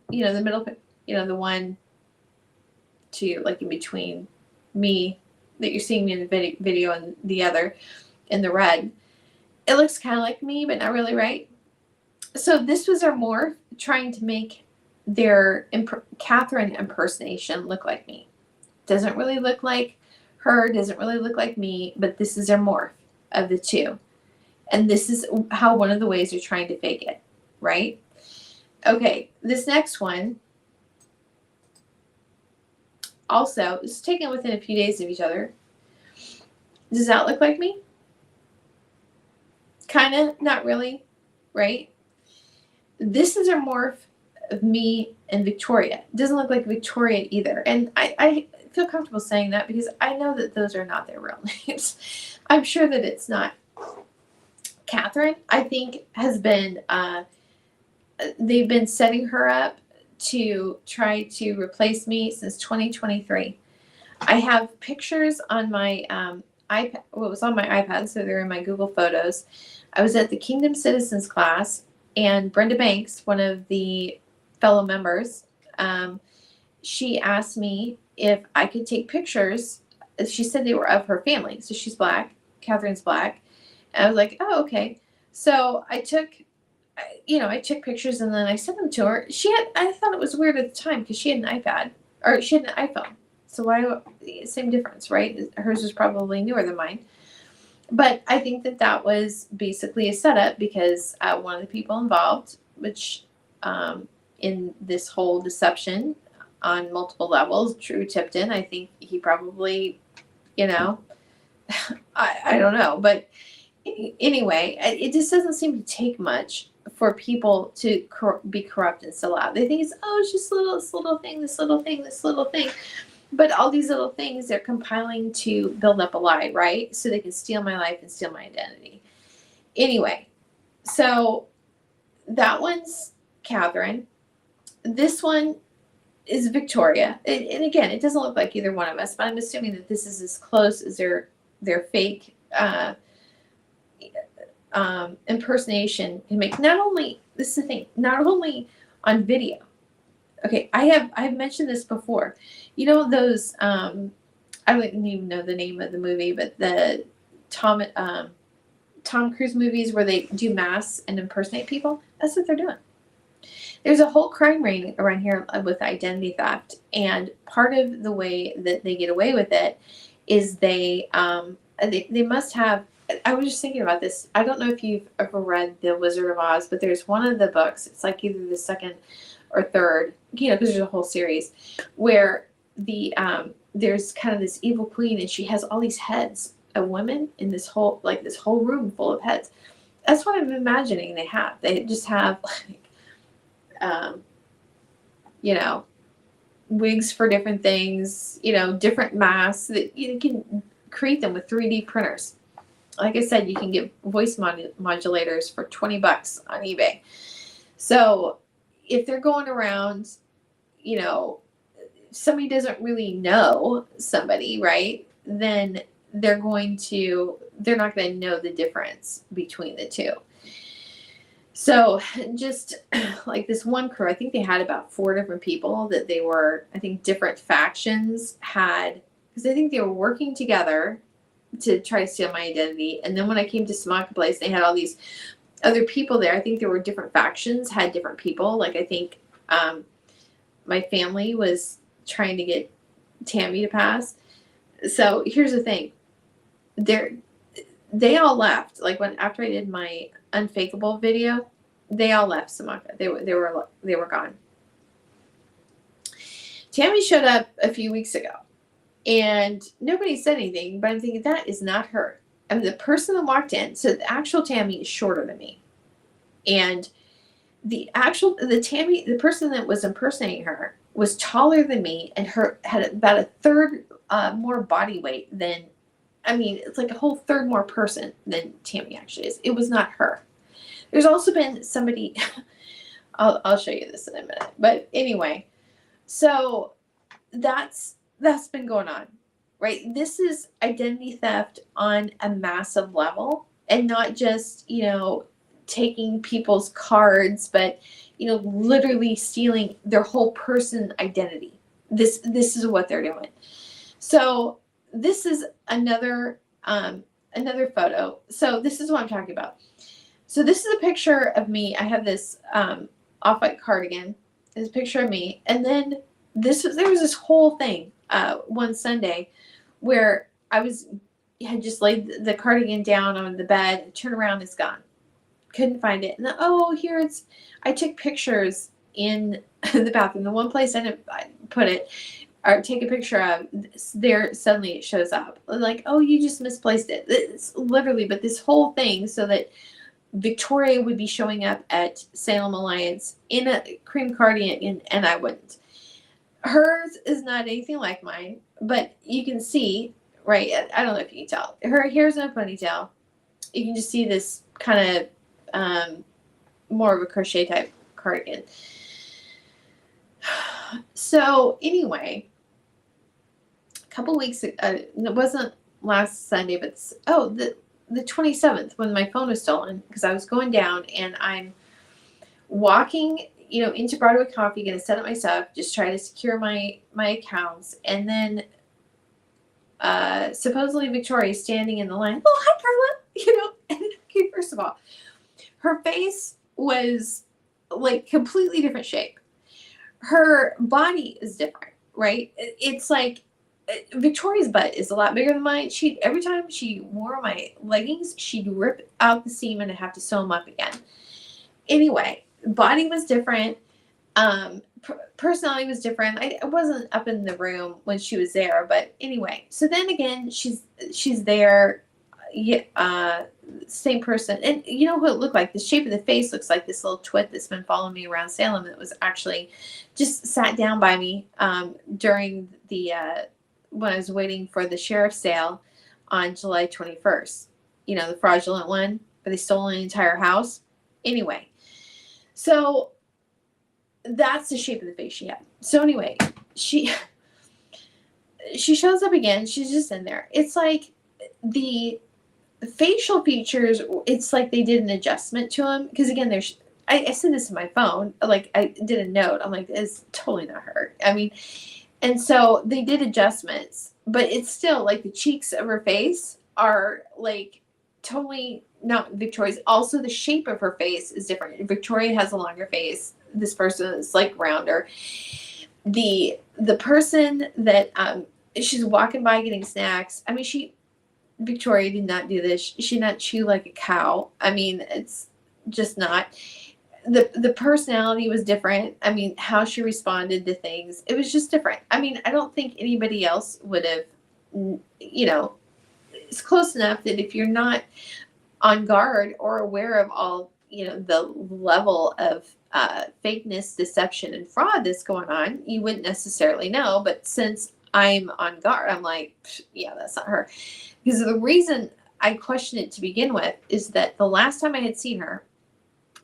the middle, the one to, like, in between me that you're seeing me in the video and the other in the red. It looks kind of like me, but not really, right? So this was our morph trying to make their Catherine impersonation look like me. Doesn't really look like her, doesn't really look like me, but this is their morph of the two. And this is how one of the ways they're trying to fake it, right? Okay, this next one also is taken within a few days of each other. Does that look like me? Kind of, not really, right? This is a morph of me and Victoria. It doesn't look like Victoria either. And I feel comfortable saying that because I know that those are not their real names. I'm sure that it's not. Catherine, I think, has been, they've been setting her up to try to replace me since 2023. I have pictures on my iPad. Well, it was on my iPad, so they're in my Google Photos. I was at the Kingdom Citizens class, and Brenda Banks, one of the fellow members, she asked me if I could take pictures. She said they were of her family. So she's Black. Catherine's Black. And I was like, oh, okay. So I took pictures and then I sent them to her. I thought it was weird at the time because she had an iPad, or she had an iPhone. So why, same difference, right? Hers was probably newer than mine. But I think that was basically a setup because one of the people involved, which in this whole deception on multiple levels, Drew Tipton, I think he probably, I don't know. But anyway, it just doesn't seem to take much for people to be corrupt and sell out. They think it's just this little thing. But all these little things, they're compiling to build up a lie, right? So they can steal my life and steal my identity. Anyway, so that one's Catherine. This one is Victoria. And again, it doesn't look like either one of us, but I'm assuming that this is as close as their fake impersonation can make. This is the thing, not only on video, Okay, I've mentioned this before. You know those I wouldn't even know the name of the movie, but the Tom Cruise movies where they do masks and impersonate people. That's what they're doing. There's a whole crime ring around here with identity theft, and part of the way that they get away with it is they must have. I was just thinking about this. I don't know if you've ever read The Wizard of Oz, but there's one of the books. It's like either the second or third, because there's a whole series where there's kind of this evil queen, and she has all these heads of women in this whole room full of heads. That's what I'm imagining they have. They just have um, wigs for different things, different masks that you can create them with 3D printers. Like I said, you can get voice modulators for $20 on eBay. So if they're going around, somebody doesn't really know somebody, right? Then they're not going to know the difference between the two. So just like this one crew, I think they had about 4 different people that they were, I think different factions had, because I think they were working together to try to steal my identity. And then when I came to Samaka Place, they had all these other people there. I think there were different factions, had different people. Like I think my family was trying to get Tammy to pass. So here's the thing. They all left. Like after I did my Unfakeable video, they all left Samaka. They were gone. Tammy showed up a few weeks ago, and nobody said anything. But I'm thinking that is not her. I mean, the person that walked in. So the actual Tammy is shorter than me, and the person that was impersonating her was taller than me, and had about a third more body weight than. I mean, it's like a whole third more person than Tammy actually is. It was not her. There's also been somebody, I'll show you this in a minute. But anyway, so that's been going on, right? This is identity theft on a massive level, and not just, taking people's cards, but, literally stealing their whole person identity. This is what they're doing. So this is another photo. So this is what I'm talking about. So this is a picture of me. I have this off-white cardigan. This picture of me, and then there was this whole thing one Sunday where I had just laid the cardigan down on the bed, turned around, it's gone. Couldn't find it. And then, I took pictures in the bathroom. The one place I put it, or take a picture of, there suddenly it shows up. Like, oh, you just misplaced it. It's literally, but this whole thing so that Victoria would be showing up at Salem Alliance in a cream cardigan, and I wouldn't. Hers is not anything like mine, but you can see, right? I don't know if you can tell. Her hair's in a ponytail. You can just see this kind of more of a crochet type cardigan. So anyway, a couple weeks ago, it wasn't last Sunday, but the 27th, when my phone was stolen, because I was going down and I'm walking, into Broadway Coffee, going to set up my stuff, just try to secure my accounts, and then supposedly Victoria's standing in the line. Oh, hi, Carla. And okay, first of all, her face was like completely different shape. Her body is different, right? It's like Victoria's butt is a lot bigger than mine. Every time she wore my leggings, she'd rip out the seam and I'd have to sew them up again. Anyway, body was different. Personality was different. I wasn't up in the room when she was there, but anyway. So then again, she's there. Same person, and you know who it looked like. The shape of the face looks like this little twit that's been following me around Salem. That was actually just sat down by me during the when I was waiting for the sheriff's sale on July 21st. The fraudulent one where they stole an entire house. Anyway, so that's the shape of the face she had. So anyway, she shows up again. She's just in there. It's like the facial features, it's like they did an adjustment to them, because again, I said this in my phone, like I did a note. I'm like, it's totally not her. I mean, and so they did adjustments, but it's still like the cheeks of her face are like totally not Victoria's. Also, the shape of her face is different. Victoria has a longer face. This person is like rounder. The person that she's walking by getting snacks. I mean, Victoria did not do this. She did not chew like a cow. I mean, it's just not. The personality was different. I mean, how she responded to things, it was just different. I mean, I don't think anybody else would have, it's close enough that if you're not on guard or aware of all, the level of fakeness, deception, and fraud that's going on, you wouldn't necessarily know. But since I'm on guard, I'm like, yeah, that's not her. Because the reason I questioned it to begin with is that the last time I had seen her,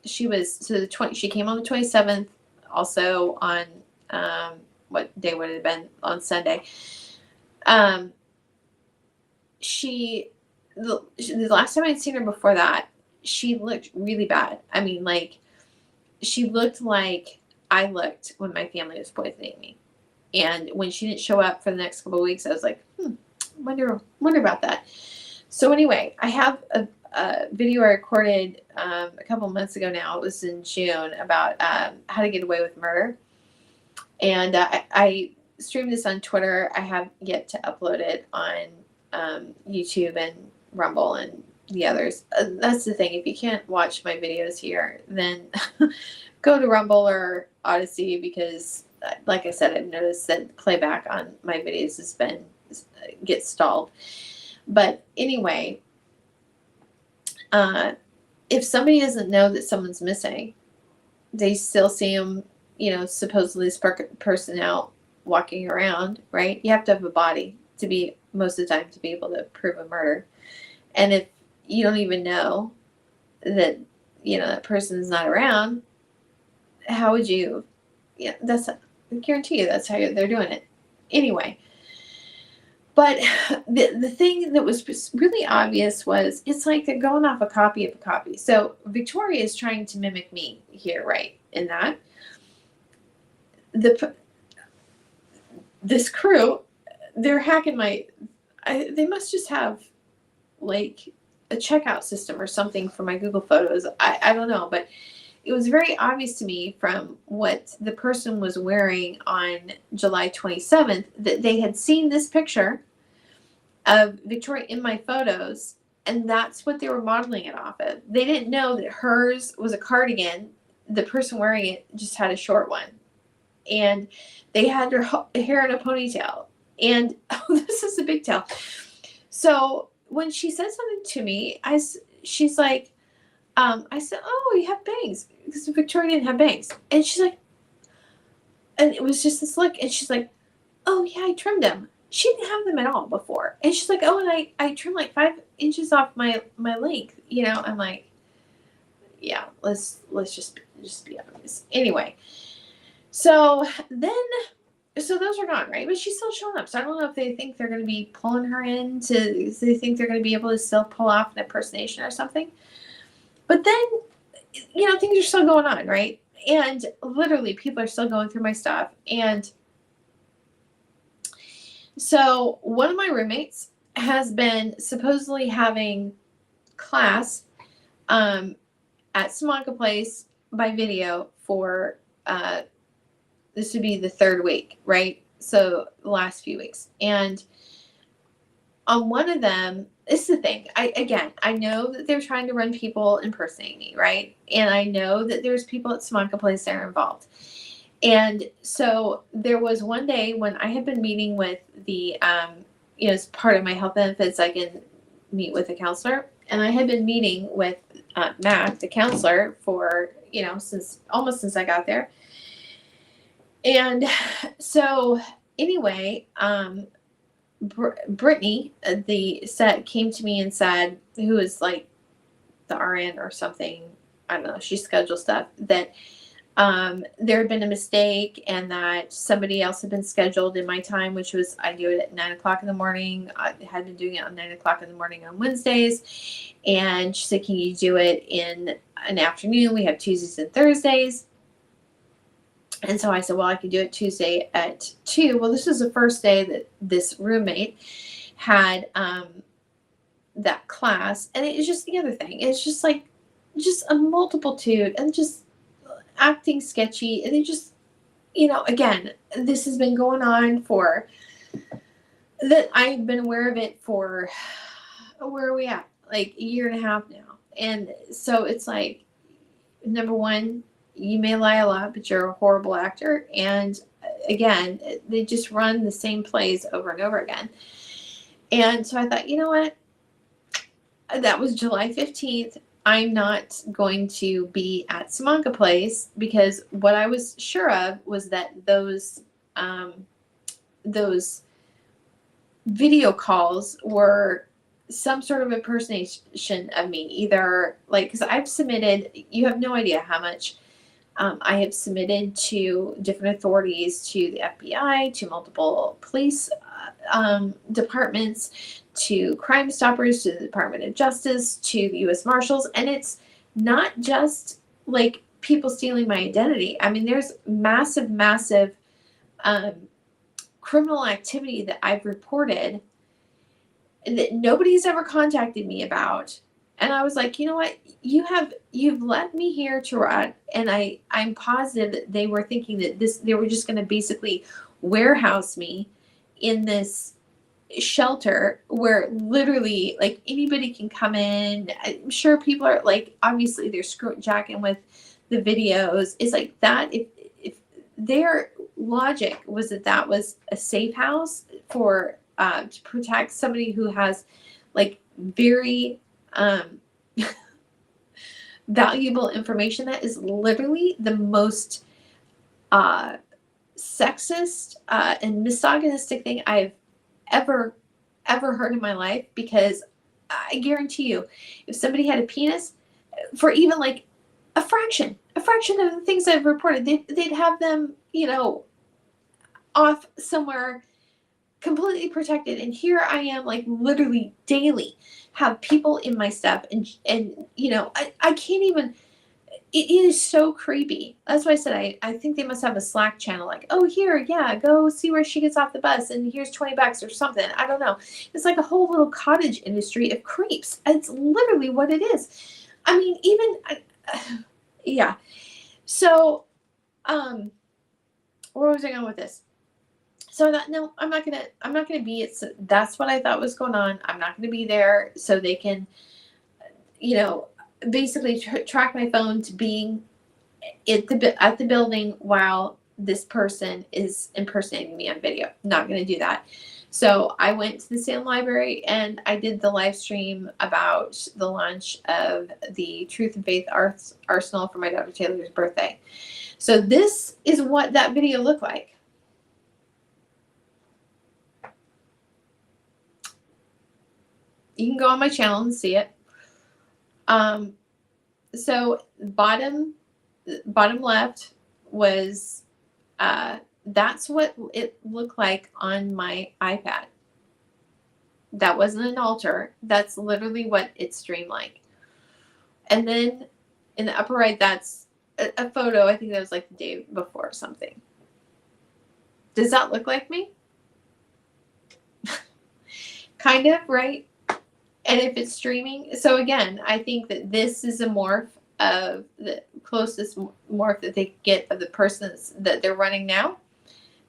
she came on the 27th, also on what day would it have been? On Sunday. The last time I'd seen her before that, she looked really bad. I mean, like, she looked like I looked when my family was poisoning me. And when she didn't show up for the next couple of weeks, I was like, wonder about that. So anyway, I have a video I recorded a couple months ago now. It was in June, about how to get away with murder. And I streamed this on Twitter. I have yet to upload it on YouTube and Rumble and the others. That's the thing. If you can't watch my videos here, then go to Rumble or Odyssey, because like I said, I've noticed that playback on my videos gets stalled. But anyway, if somebody doesn't know that someone's missing, they still see them, supposedly this person out walking around, right? You have to have a body to be, most of the time, to be able to prove a murder. And if you don't even know that, that person is not around, how would you, I guarantee you that's how they're doing it. Anyway. But the thing that was really obvious was, it's like they're going off a copy of a copy. So Victoria is trying to mimic me here, right? In that this crew, they're hacking they must just have like a checkout system or something for my Google Photos. I don't know, but it was very obvious to me from what the person was wearing on July 27th that they had seen this picture of Victoria in my photos, and that's what they were modeling it off of. They didn't know that hers was a cardigan. The person wearing it just had a short one. And they had her hair in a ponytail. And this is a big tell. So when she said something to me, she's like, I said, oh, you have bangs. Because Victoria didn't have bangs. And she's like, and it was just this look. And she's like, oh, yeah, I trimmed them. She didn't have them at all before. And she's like, oh, and I trimmed like 5 inches off my length. I'm like, yeah, let's just be honest. Anyway, so those are gone, right? But she's still showing up. So I don't know if they think they're going to be pulling her in they think they're going to be able to still pull off an impersonation or something. But then, things are still going on, right? And literally people are still going through my stuff. And so one of my roommates has been supposedly having class at Samanka Place by video for this would be the 3rd week, right? So the last few weeks. And on one of them, this is the thing. I know that they're trying to run people impersonating me, right? And I know that there's people at Samanka Place that are involved. And so there was one day when I had been meeting with the, as part of my health benefits, I can meet with a counselor. And I had been meeting with Matt, the counselor, for, since I got there. And so anyway, Brittany, the set, came to me and said, who is like the RN or something, I don't know, she scheduled stuff, that there had been a mistake and that somebody else had been scheduled in my time, which was I do it at 9 o'clock in the morning. I had been doing it on 9 o'clock in the morning on Wednesdays. And she said, can you do it in an afternoon? We have Tuesdays and Thursdays. And so I said, well, I could do it Tuesday at 2. Well, this was the first day that this roommate had that class. And it was just the other thing. It's just like, just a multitude and just acting sketchy. And it just, again, this has been going on for, that I've been aware of it for, where are we at? Like a year and a half now. And so it's like, number one, you may lie a lot, but you're a horrible actor. And again, they just run the same plays over and over again. And so I thought, you know what? That was July 15th. I'm not going to be at Simonka Place because what I was sure of was that those video calls were some sort of impersonation of me, either like, because I've submitted, you have no idea how much I have submitted to different authorities, to the FBI, to multiple police departments, to Crime Stoppers, to the Department of Justice, to the U.S. Marshals. And it's not just like people stealing my identity. I mean, there's massive criminal activity that I've reported that nobody's ever contacted me about. And I was like, you know what? You've led me here to rot. And I'm positive that they were thinking that they were just going to basically warehouse me in this shelter where literally like anybody can come in. I'm sure people are like, obviously they're jacking with the videos. It's like that. If their logic was that was a safe house for, to protect somebody who has like very, valuable information, that is literally the most sexist and misogynistic thing I've ever heard in my life. Because I guarantee you, if somebody had a penis for even like a fraction of the things I've reported, they'd have them, off somewhere completely protected. And here I am, like literally daily have people in my stuff, and I can't even. It is so creepy. That's why I said I think they must have a Slack channel, like, oh, here, yeah, go see where she gets off the bus, and here's $20 or something. I don't know. It's like a whole little cottage industry of creeps. It's literally what it is. I mean, even yeah. So, where was I going with this? So I thought, no, I'm not gonna be. That's what I thought was going on. I'm not gonna be there, so they can, basically track my phone to being at the building while this person is impersonating me on video. Not gonna do that. So I went to the Salem Library and I did the live stream about the launch of the Truth and Faith Arsenal for my daughter Taylor's birthday. So this is what that video looked like. You can go on my channel and see it. So bottom left was, that's what it looked like on my iPad. That wasn't an altar. That's literally what it streamed like. And then in the upper right, that's a photo. I think that was like the day before or something. Does that look like me? Kind of, right? And if it's streaming, so again, I think that this is a morph of the closest morph that they get of the persons that they're running now,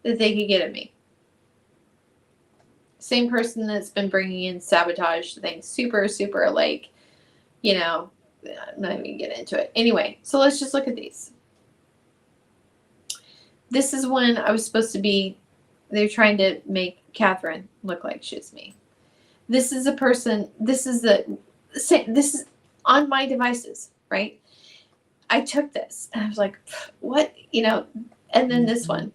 that they could get of me. Same person that's been bringing in sabotage things, super like, I'm not even gonna get into it. Anyway, so let's just look at these. This is when I was supposed to be, they're trying to make Catherine look like she's me. This is a person, this is on my devices, right? I took this and I was like, what, and then this one.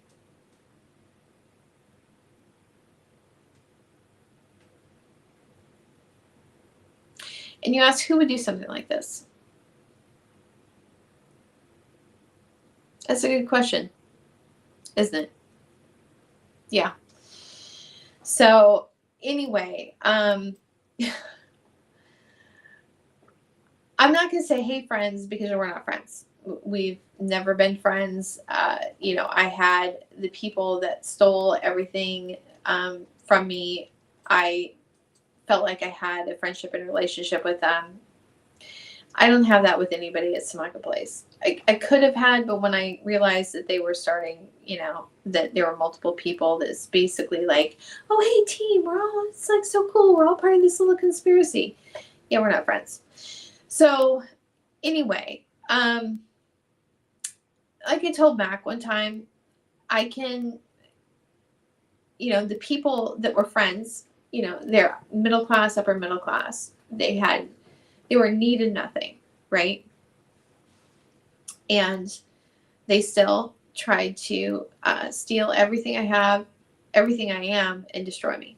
And you ask, who would do something like this? That's a good question, isn't it? Yeah. So anyway, I'm not going to say, hey, friends, because we're not friends. We've never been friends. I had the people that stole everything from me. I felt like I had a friendship and relationship with them. I don't have that with anybody at Samaka Place. I could have had, but when I realized that they were starting, that there were multiple people that's basically like, oh, hey, team, it's like so cool. We're all part of this little conspiracy. Yeah, we're not friends. So anyway, like I told Mac one time, I can, the people that were friends, they're middle class, upper middle class. They were in need of nothing, right? And they still tried to steal everything I have, everything I am, and destroy me.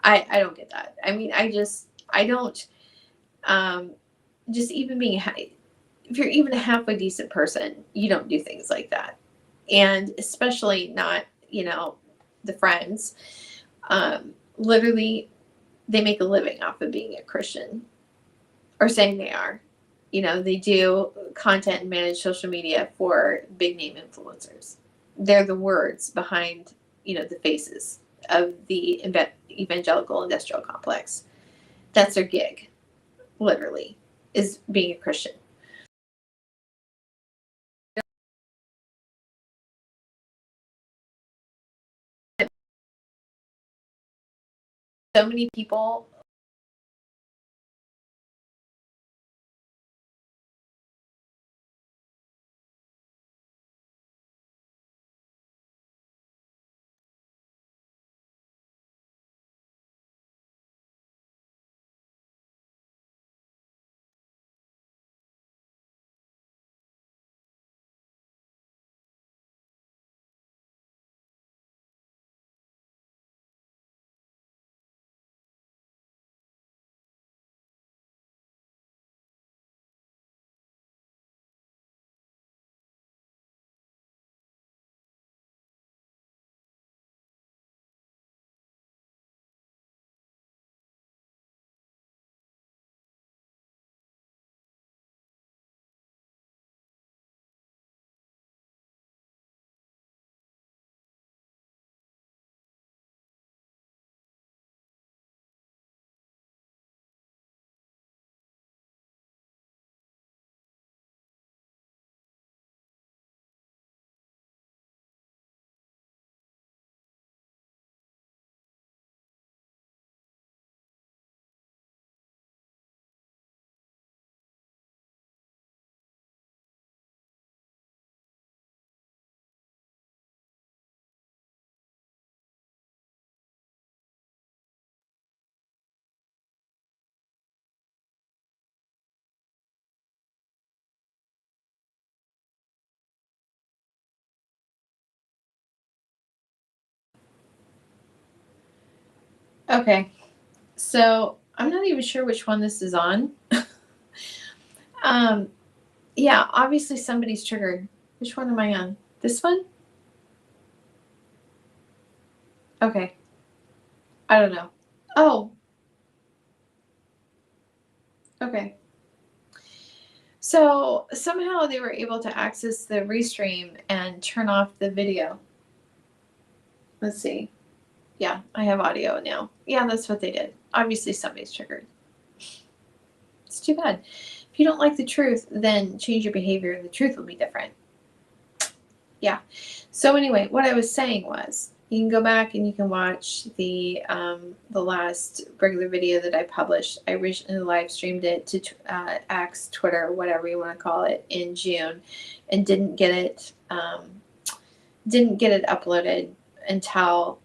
I don't get that. I mean, I don't, just even being, if you're even a halfway decent person, you don't do things like that. And especially not, the friends. Literally, they make a living off of being a Christian or saying they are. They do content and manage social media for big name influencers. They're the words behind, the faces of the evangelical industrial complex. That's their gig, literally, is being a Christian. So many people. Okay, so I'm not even sure which one this is on. um, yeah, obviously somebody's triggered. Which one am I on? This one? Okay, I don't know. Oh, okay. So somehow they were able to access the restream and turn off the video. Let's see. Yeah, I have audio now. Yeah, that's what they did. Obviously somebody's triggered. It's too bad. If you don't like the truth, then change your behavior and the truth will be different. Yeah. So anyway, what I was saying was, you can go back and you can watch the last regular video that I published. I originally live streamed it to X, Twitter, whatever you want to call it, in June, and didn't get it uploaded until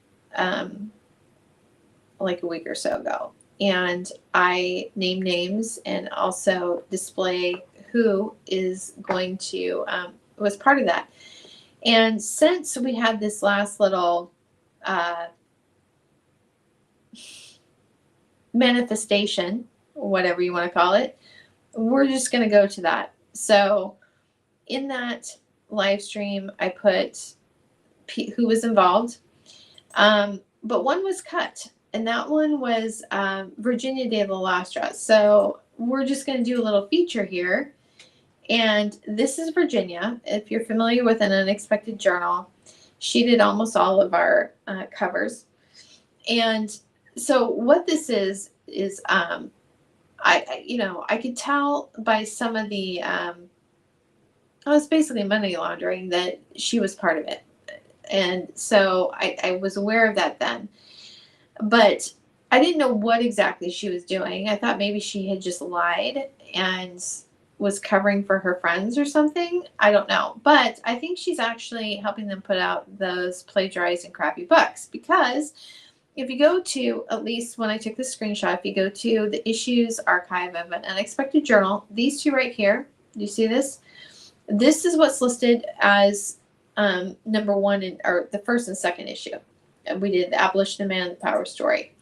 like a week or so ago. And I name names and also display who is going to was part of that. And since we had this last little manifestation, whatever you want to call it, we're just going to go to that. So in that live stream, I put who was involved. But one was cut, and that one was Virginia de la Lastra. So we're just going to do a little feature here. And this is Virginia. If you're familiar with an unexpected journal, she did almost all of our covers. And so what this is I could tell by some of the it's basically money laundering that she was part of it. And so I was aware of that then. But I didn't know what exactly she was doing. I thought maybe she had just lied and was covering for her friends or something. I don't know. But I think she's actually helping them put out those plagiarized and crappy books, because if you go to, at least when I took the screenshot, if you go to the issues archive of an unexpected journal, these two right here, do you see this? This is what's listed as number one, or the first and second issue. And we did the Abolition of Man and the Power Story.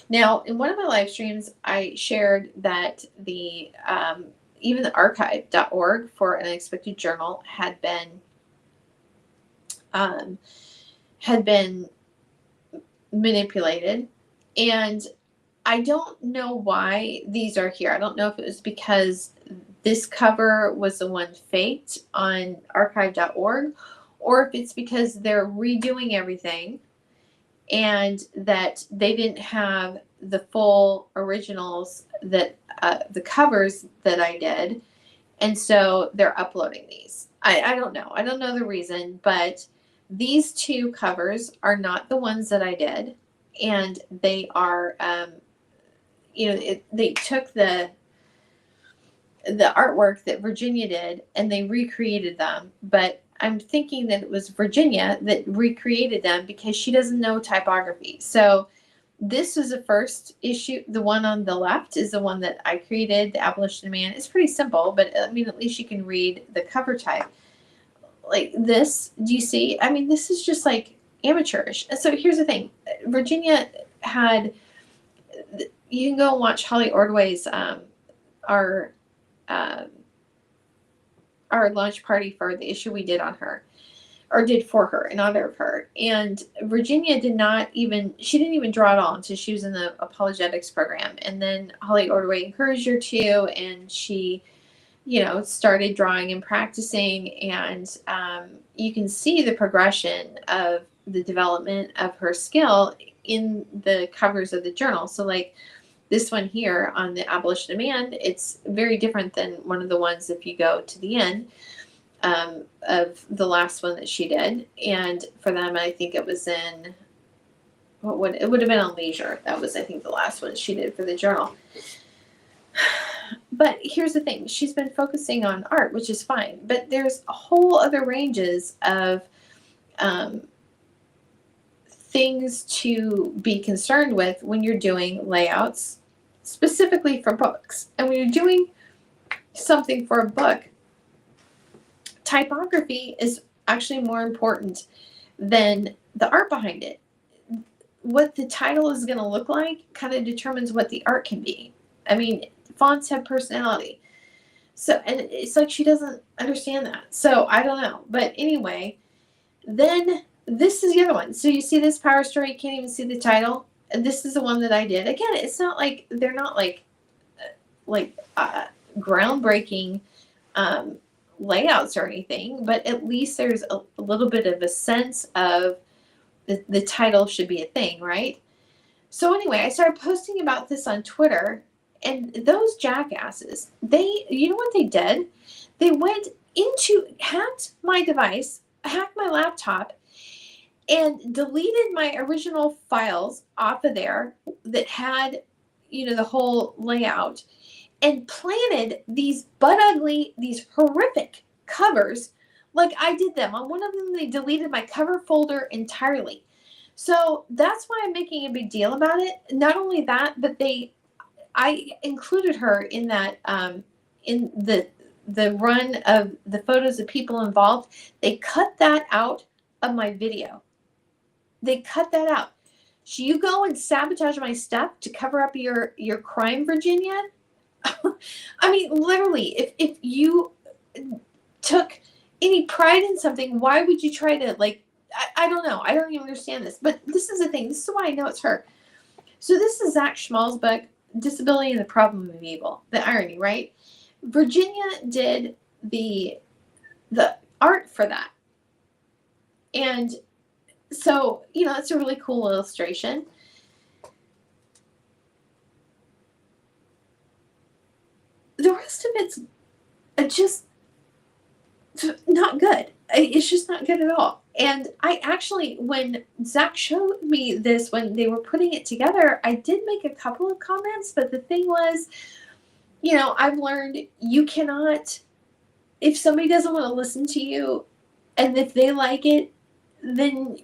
Now, in one of my live streams, I shared that the even the archive.org for an unexpected journal had been manipulated, and I don't know why these are here. I don't know if it was because this cover was the one faked on archive.org, or if it's because they're redoing everything and that they didn't have the full originals, that the covers that I did, and so they're uploading these. I don't know. I don't know the reason, but these two covers are not the ones that I did, and they are, they took the artwork that Virginia did and they recreated them. But I'm thinking that it was Virginia that recreated them because she doesn't know typography. So this was the first issue. The one on the left is the one that I created, the Abolition of Man. It's pretty simple, but I mean, at least you can read the cover type. Like this, do you see? I mean, this is just like amateurish. And so here's the thing. Virginia had, you can go and watch Holly Ordway's, our launch party for the issue we did on her, or did for her in honor of her. And Virginia she didn't even draw at all until she was in the apologetics program. And then Holly Ordway encouraged her to, and she, started drawing and practicing. And you can see the progression of the development of her skill in the covers of the journal. So like this one here on the Abolition of Man, it's very different than one of the ones if you go to the end of the last one that she did. And for them, I think it was in, it would have been on Leisure. That was, I think, the last one she did for the journal. But here's the thing. She's been focusing on art, which is fine. But there's a whole other ranges of things to be concerned with when you're doing layouts, specifically for books. And when you're doing something for a book, typography is actually more important than the art behind it. What the title is going to look like kind of determines what the art can be. I mean, fonts have personality. So, and it's like she doesn't understand that. So I don't know. But anyway, then this is the other one. So you see this Power Story, you can't even see the title. And this is the one that I did. Again, it's not like, they're not like groundbreaking layouts or anything, but at least there's a little bit of a sense of the title should be a thing, right? So anyway, I started posting about this on Twitter, and those jackasses, you know what they did? They hacked my device, hacked my laptop, and deleted my original files off of there that had, the whole layout, and planted these these horrific covers like I did them. On one of them, they deleted my cover folder entirely. So that's why I'm making a big deal about it. Not only that, but I included her in that, in the run of the photos of people involved. They cut that out of my video. They cut that out. So you go and sabotage my stuff to cover up your crime, Virginia? I mean, literally, if you took any pride in something, why would you try to, like, I don't know. I don't even understand this. But this is the thing. This is why I know it's her. So this is Zach Schmall's book, Disability and the Problem of Evil. The irony, right? Virginia did the art for that. And so, it's a really cool illustration. The rest of it's just not good. It's just not good at all. And I actually, when Zach showed me this, when they were putting it together, I did make a couple of comments, but the thing was, I've learned you cannot, if somebody doesn't want to listen to you, and if they like it, then,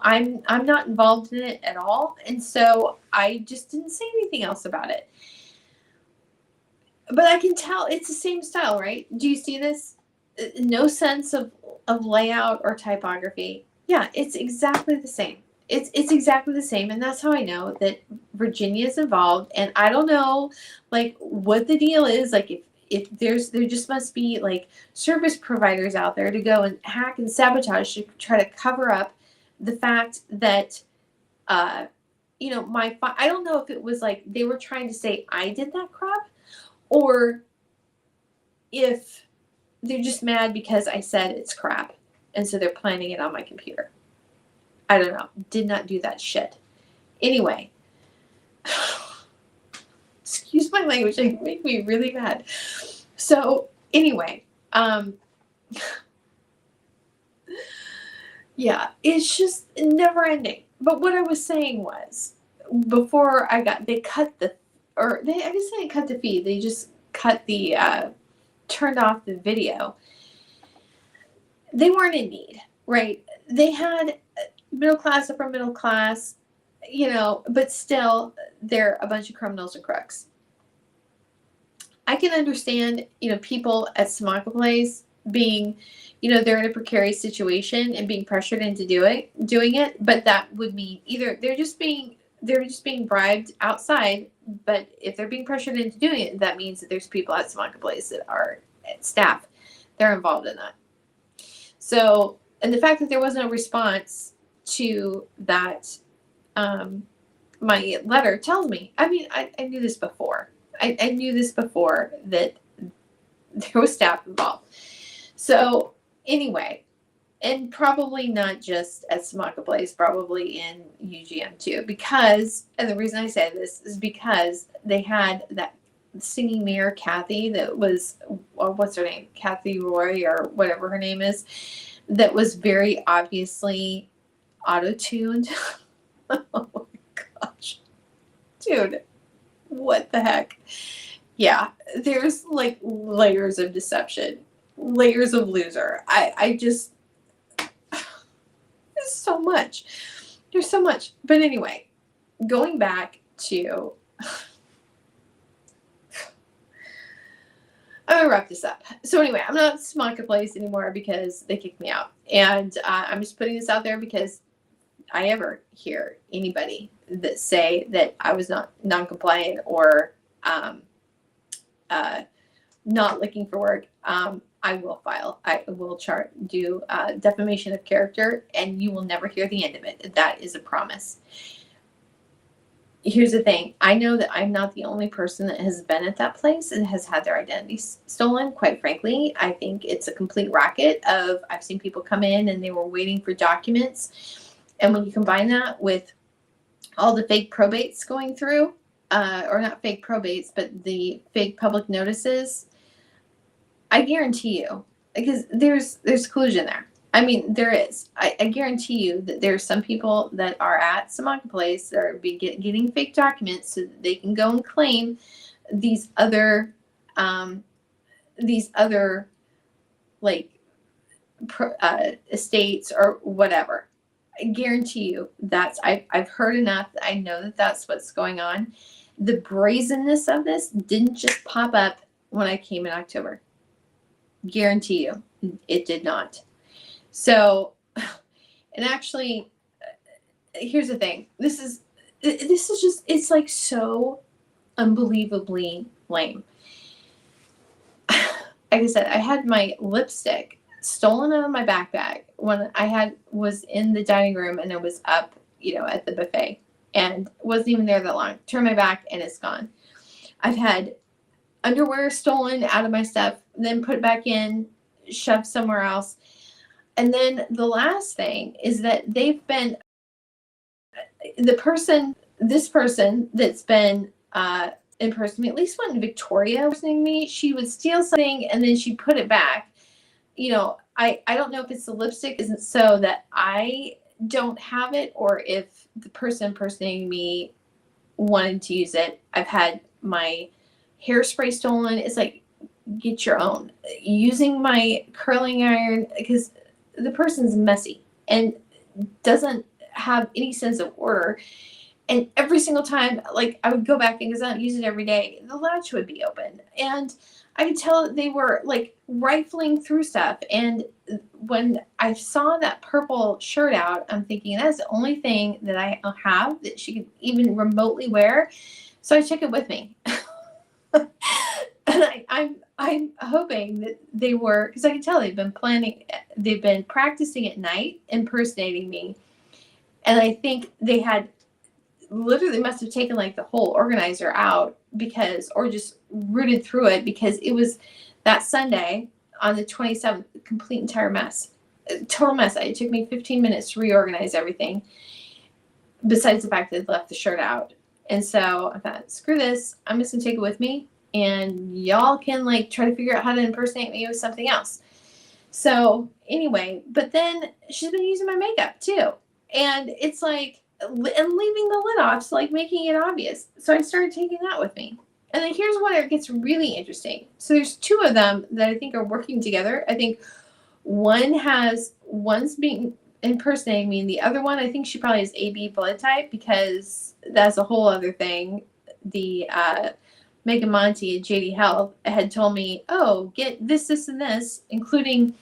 I'm not involved in it at all. And so I just didn't say anything else about it. But I can tell it's the same style, right? Do you see this? No sense of layout or typography. Yeah, it's exactly the same. It's exactly the same, and that's how I know that Virginia is involved. And I don't know, like, what the deal is. Like, if there just must be, like, service providers out there to go and hack and sabotage to try to cover up the fact that, I don't know if it was like they were trying to say I did that crap, or if they're just mad because I said it's crap, and so they're planning it on my computer. I don't know. Did not do that shit. Anyway, excuse my language. It make me really mad. So anyway, yeah, it's just never ending. But what I was saying was, before I didn't cut the feed. They just cut turned off the video. They weren't in need, right? They had middle class, upper middle class, but still they're a bunch of criminals and crooks. I can understand, people at Samaka Place being, they're in a precarious situation and being pressured into doing it, but that would mean either they're just being bribed outside, but if they're being pressured into doing it, that means that there's people at Samaka Place that are staff. They're involved in that. So, and the fact that there was no response to that, my letter tells me, I mean, I knew this before. I knew this before that there was staff involved. So anyway, and probably not just at Samaka Place, probably in UGM too, because, and the reason I say this is because they had that singing mayor, Kathy, that was, what's her name? Kathy Roy or whatever her name is, that was very obviously auto-tuned. Oh my gosh. Dude, what the heck? Yeah, there's like layers of deception, layers of loser. I just, there's so much. There's so much. But anyway, going back to, I'm going to wrap this up. So anyway, I'm not at Samaka Place anymore because they kicked me out. And I'm just putting this out there because I ever hear anybody that say that I was not non-compliant or not looking for work, I will file. I will do defamation of character, and you will never hear the end of it. That is a promise. Here's the thing. I know that I'm not the only person that has been at that place and has had their identity stolen. Quite frankly, I think it's a complete racket of, I've seen people come in and they were waiting for documents. And when you combine that with all the fake probates going through, or not fake probates, but the fake public notices, I guarantee you, because there's collusion there. I mean, there is. I guarantee you that there are some people that are at Samaka Place that are getting fake documents so that they can go and claim these other like estates or whatever. I guarantee you I've heard enough. I know that that's what's going on. The brazenness of this didn't just pop up when I came in October. Guarantee you, it did not. So, and actually, here's the thing. This is just, it's like so unbelievably lame. like I said, I had my lipstick stolen out of my backpack when was in the dining room, and it was up, at the buffet, and wasn't even there that long. Turn my back and it's gone. I've had underwear stolen out of my stuff, then put back in, shoved somewhere else. And then the last thing is that they've been this person that's been impersonating me, at least when Victoria was impersonating me, she would steal something and then she'd put it back. I don't know if it's the lipstick isn't so that I don't have it, or if the person impersonating me wanted to use it. I've had my hairspray stolen. It's like, get your own. Using my curling iron, because the person's messy and doesn't have any sense of order. And every single time, like, I would go back, and because I don't use it every day, the latch would be open. And I could tell that they were, like, rifling through stuff. And when I saw that purple shirt out, I'm thinking, that's the only thing that I have that she could even remotely wear. So I took it with me. And I'm hoping that they were, because I can tell they've been practicing at night, impersonating me. And I think they had literally must have taken like the whole organizer out, or just rooted through it, because it was that Sunday on the 27th, complete entire mess, total mess. It took me 15 minutes to reorganize everything, besides the fact that they left the shirt out. And so I thought, screw this, I'm just gonna take it with me, and y'all can like try to figure out how to impersonate me with something else. So anyway, but then she's been using my makeup too. And it's like, and leaving the lid off, so like making it obvious. So I started taking that with me. And then here's when it gets really interesting. So there's two of them that I think are working together. I think one's being impersonating me, and the other one, I think she probably is AB blood type, because that's a whole other thing. The Megan Monty at JD Health had told me, oh, get this, and this, including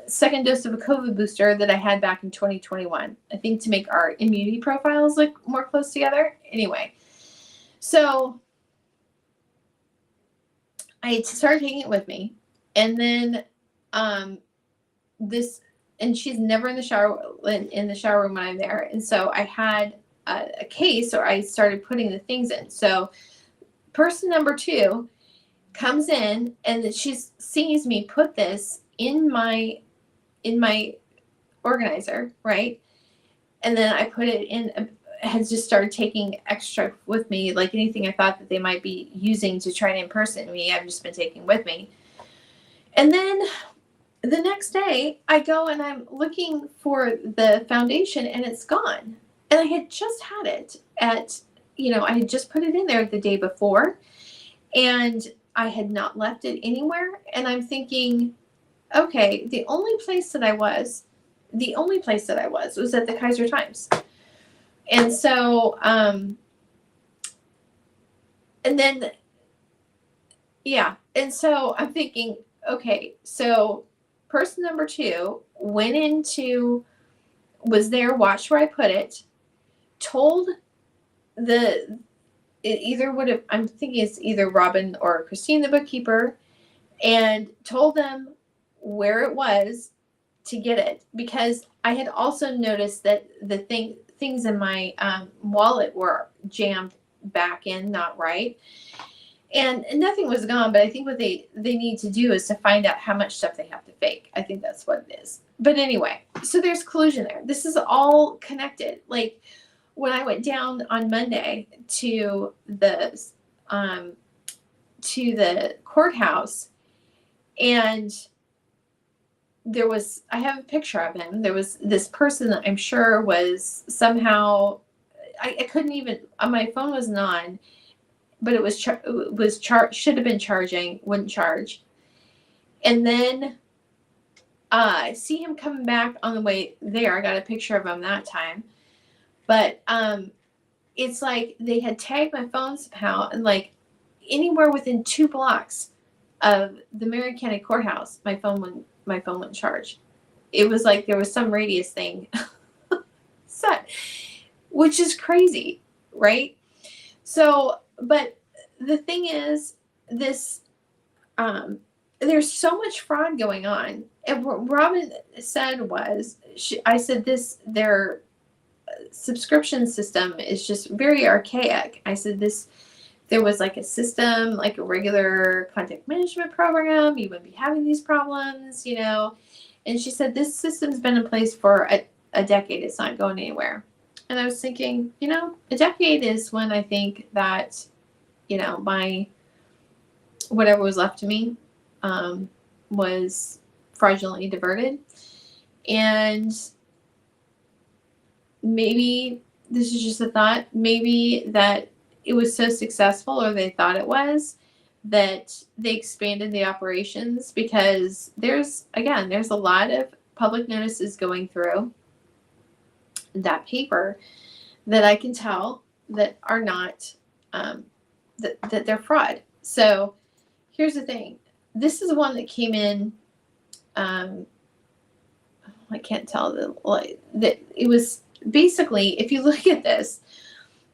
second dose of a COVID booster that I had back in 2021, I think, to make our immunity profiles look more close together. Anyway, so I started taking it with me, and then and she's never in the shower room when I'm there, and so I had a case, or I started putting the things in. So person number 2 comes in, and she sees me put this in my organizer, right? And then I put it in, has just started taking extra with me, like anything I thought that they might be using to try to impersonate me, I've just been taking with me. And then the next day I go and I'm looking for the foundation, and it's gone. And I had just had it I had just put it in there the day before, and I had not left it anywhere. And I'm thinking, okay, the only place that I was was at the Kaiser Times. And so, and then, yeah. And so I'm thinking, okay, so person number 2 was there, watched where I put it, told I'm thinking it's either Robin or Christine, the bookkeeper, and told them where it was to get it, because I had also noticed that the things in my wallet were jammed back in not right, and nothing was gone. But I think what they need to do is to find out how much stuff they have to fake. I think that's what it is. But anyway, so there's collusion there. This is all connected. Like, when I went down on Monday to the courthouse, and I have a picture of him. There was this person that I'm sure was somehow, I couldn't even, my phone wasn't on, but it was should have been charging, wouldn't charge. And then I see him coming back on the way there. I got a picture of him that time. But it's like they had tagged my phone somehow, and like anywhere within 2 blocks of the Marion County Courthouse, my phone wouldn't charge. It was like there was some radius thing set, which is crazy, right? So, but the thing is, this there's so much fraud going on. And what Robin said was, I said, their subscription system is just very archaic. I said, there was like a system, like a regular content management program, you wouldn't be having these problems, you know. And she said, this system's been in place for a decade. It's not going anywhere. And I was thinking, you know, a decade is when I think that, you know, my whatever was left to me was fraudulently diverted. And maybe this is just a thought, maybe that it was so successful, or they thought it was, that they expanded the operations, because there's a lot of public notices going through that paper that I can tell that are not, that they're fraud. So here's the thing. This is one that came in, I can't tell that it was basically, if you look at this,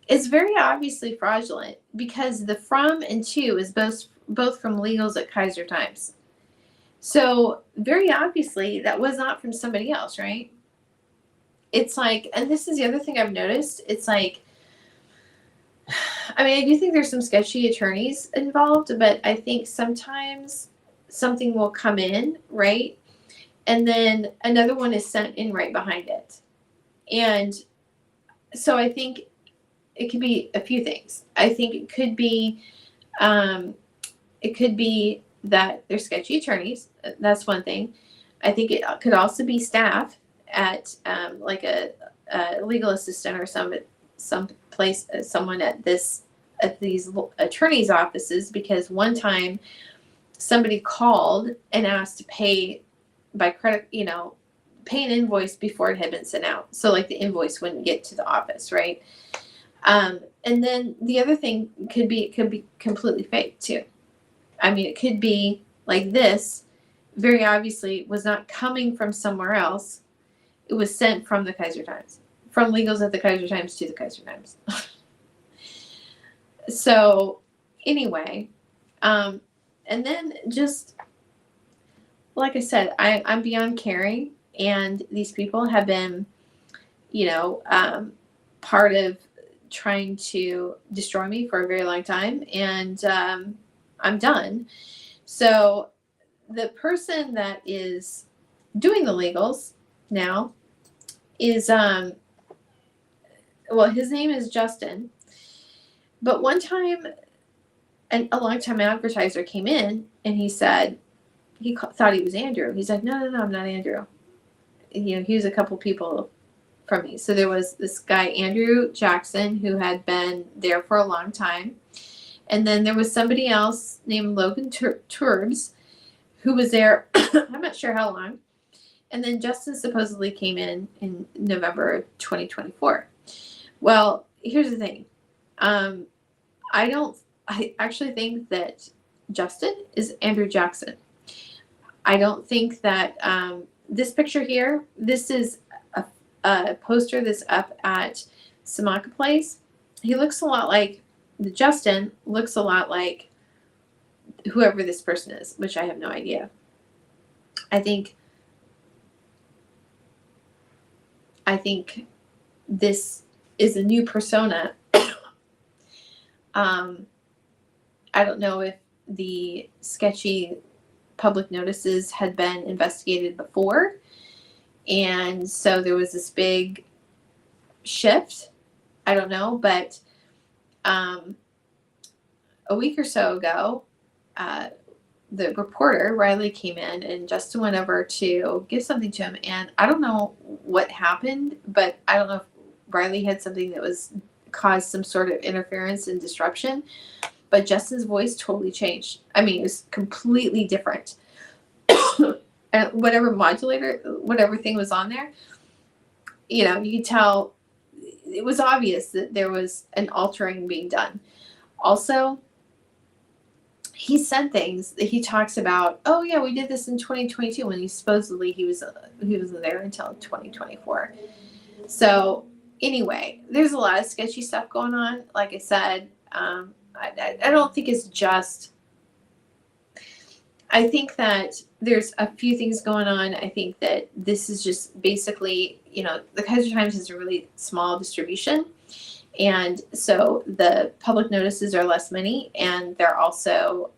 it's very obviously fraudulent, because the from and to is both from legals at Kaiser Times. So very obviously that was not from somebody else, right? It's like, and this is the other thing I've noticed, it's like, I mean, I do think there's some sketchy attorneys involved, but I think sometimes something will come in, right? And then another one is sent in right behind it. And so I think it could be a few things. I think it could be that they're sketchy attorneys. That's one thing. I think it could also be staff at like a legal assistant or some place, someone at these attorneys' offices, because one time somebody called and asked to pay by credit, you know, pay an invoice before it had been sent out. So like the invoice wouldn't get to the office, right? And then the other thing could be completely fake too. I mean, it could be like this, very obviously was not coming from somewhere else. It was sent from the Kaiser Times, from legals at the Kaiser Times to the Kaiser Times. So anyway, and then just like I said, I'm beyond caring, and these people have been, you know, part of trying to destroy me for a very long time, and I'm done. So the person that is doing the legals now is well, his name is Justin. But one time, a longtime advertiser came in and he said, he thought he was Andrew. He's like, no, I'm not Andrew. You know, he was a couple people from me. So there was this guy, Andrew Jackson, who had been there for a long time. And then there was somebody else named Logan Turbs, who was there, I'm not sure how long. And then Justin supposedly came in November of 2024. Well, here's the thing. I actually think that Justin is Andrew Jackson. I don't think that this picture here, this is a poster that's up at Samaka Place. He looks a lot like, Justin looks a lot like whoever this person is, which I have no idea. I think this is a new persona. I don't know if the sketchy public notices had been investigated before, and so there was this big shift. I don't know, but a week or so ago, the reporter Riley came in, and Justin went over to give something to him, and I don't know what happened, but I don't know if Riley had something that was caused some sort of interference and disruption, but Justin's voice totally changed. I mean, it was completely different. And whatever modulator, whatever thing was on there, you know, you could tell it was obvious that there was an altering being done. Also, he said things that he talks about, oh yeah, we did this in 2022, when he supposedly he was there until 2024. So anyway, there's a lot of sketchy stuff going on. Like I said, I don't think it's just, I think that there's a few things going on. I think that this is just basically, the Kaiser Times is a really small distribution. And so the public notices are less money, and they're also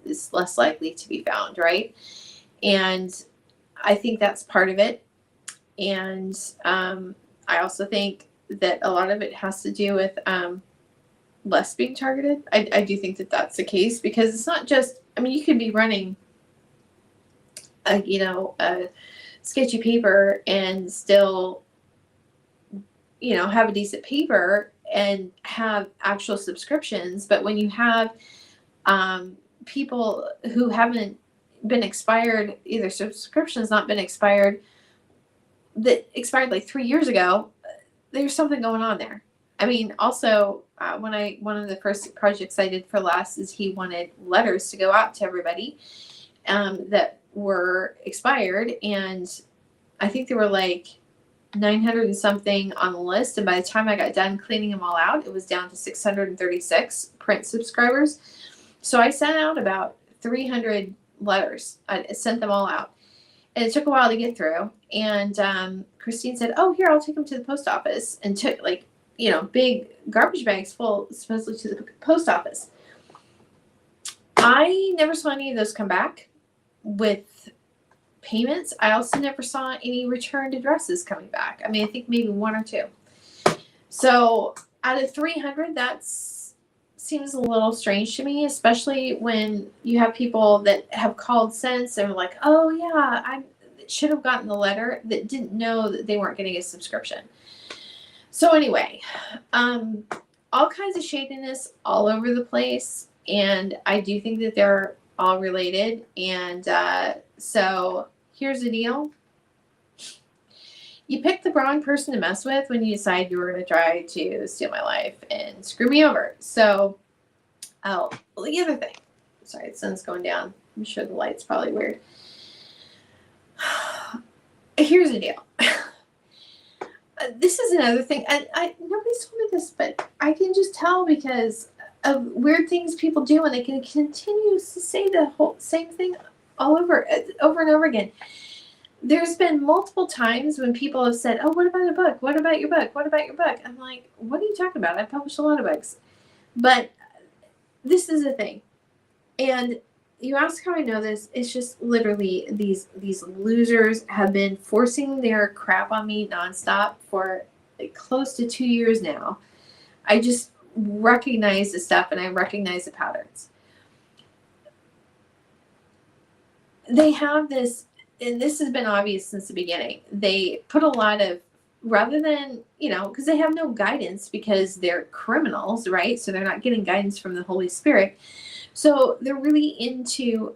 it's less likely to be found, right? And I think that's part of it. And I also think that a lot of it has to do with less being targeted. I do think that that's the case, because it's not just, you could be running a sketchy paper and still, have a decent paper and have actual subscriptions. But when you have people who haven't been expired, either subscriptions not been expired, that expired like 3 years ago, there's something going on there. Also, one of the first projects I did for Les is he wanted letters to go out to everybody that were expired, and I think there were like 900 and something on the list, and by the time I got done cleaning them all out, it was down to 636 print subscribers. So I sent out about 300 letters. I sent them all out, and it took a while to get through. And Christine said, "Oh, here, I'll take them to the post office," and took big garbage bags full supposedly to the post office. I never saw any of those come back with payments. I also never saw any returned addresses coming back. I think maybe one or two. So out of 300, that seems a little strange to me, especially when you have people that have called since and were like, "Oh yeah, I should have gotten the letter," that didn't know that they weren't getting a subscription. So anyway, all kinds of shadiness all over the place, and I do think that they're all related. And so here's the deal. You pick the wrong person to mess with when you decide you were going to try to steal my life and screw me over. So, the other thing. Sorry, the sun's going down. I'm sure the light's probably weird. Here's the deal. This is another thing. Nobody's told me this, but I can just tell because of weird things people do, and they can continue to say the whole same thing all over and over again. There's been multiple times when people have said, "Oh, what about a book? What about your book? What about your book?" I'm like, "What are you talking about? I published a lot of books." But this is the thing. And you ask how I know this, it's just literally these losers have been forcing their crap on me nonstop for like close to 2 years now. I just recognize the stuff, and I recognize the patterns. They have this, and this has been obvious since the beginning. They put a lot of, rather than, because they have no guidance because they're criminals, right? So they're not getting guidance from the Holy Spirit. So they're really into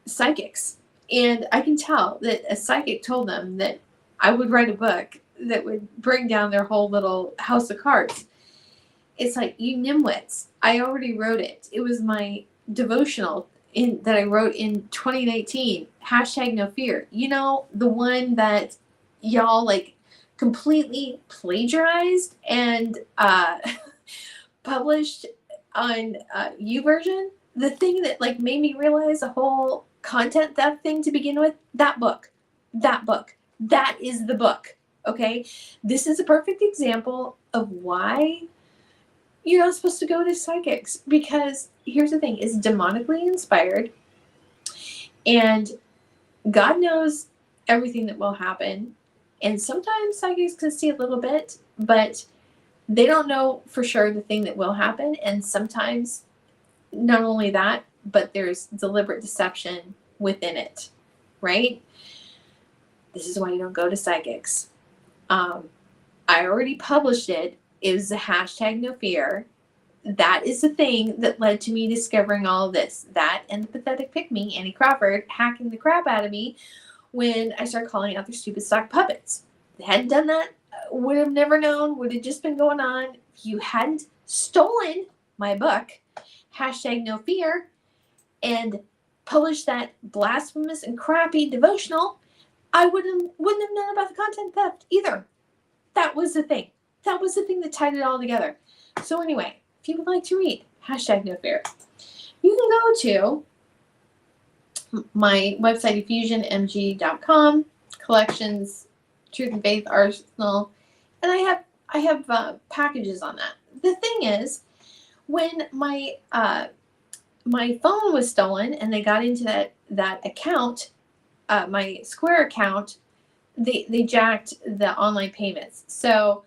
psychics. And I can tell that a psychic told them that I would write a book that would bring down their whole little house of cards. It's like, you nimwits, I already wrote it. It was my devotional that I wrote in 2019, #NoFear. The one that y'all like completely plagiarized and published on YouVersion. The thing that like made me realize the whole content theft thing to begin with, that book, that is the book. Okay, this is a perfect example of why you're not supposed to go to psychics, because here's the thing, it's demonically inspired, and God knows everything that will happen. And sometimes psychics can see a little bit, but they don't know for sure the thing that will happen. And sometimes not only that, but there's deliberate deception within it, right? This is why you don't go to psychics. I already published it. It was the #NoFear. That is the thing that led to me discovering all of this. That and the pathetic pick-me, Annie Crawford, hacking the crap out of me when I started calling out their stupid sock puppets. If they hadn't done that, would have never known, would have just been going on. If you hadn't stolen my book, #NoFear, and published that blasphemous and crappy devotional, I wouldn't have known about the content theft either. That was the thing. That was the thing that tied it all together. So anyway, if you would like to read Hashtag no fear. You can go to my website, effusionmg.com, collections, Truth and Faith Arsenal, and I have packages on that. The thing is, when my my phone was stolen and they got into that account, my Square account, they jacked the online payments. So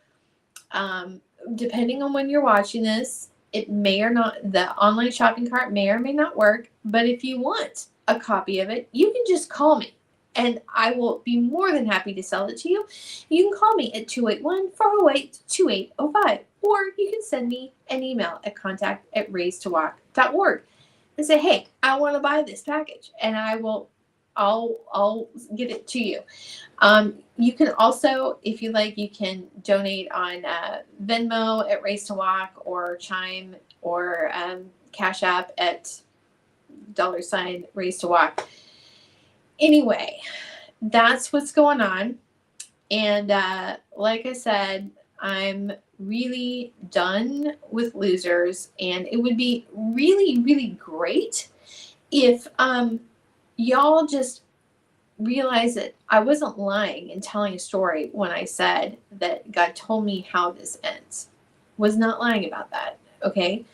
depending on when you're watching this, it may or not, the online shopping cart may or may not work. But if you want a copy of it, you can just call me and I will be more than happy to sell it to you. You can call me at 281-408-2805, or you can send me an email at contact@raisedtowalk.org and say, hey, I want to buy this package, and I'll get it to you. You can also, if you like, you can donate on Venmo at Raised to Walk, or Chime, or Cash App at $ Raised to Walk. Anyway, that's what's going on. And like I said, I'm really done with losers, and it would be really, really great if y'all just realize that I wasn't lying and telling a story when I said that God told me how this ends. Was not lying about that, okay?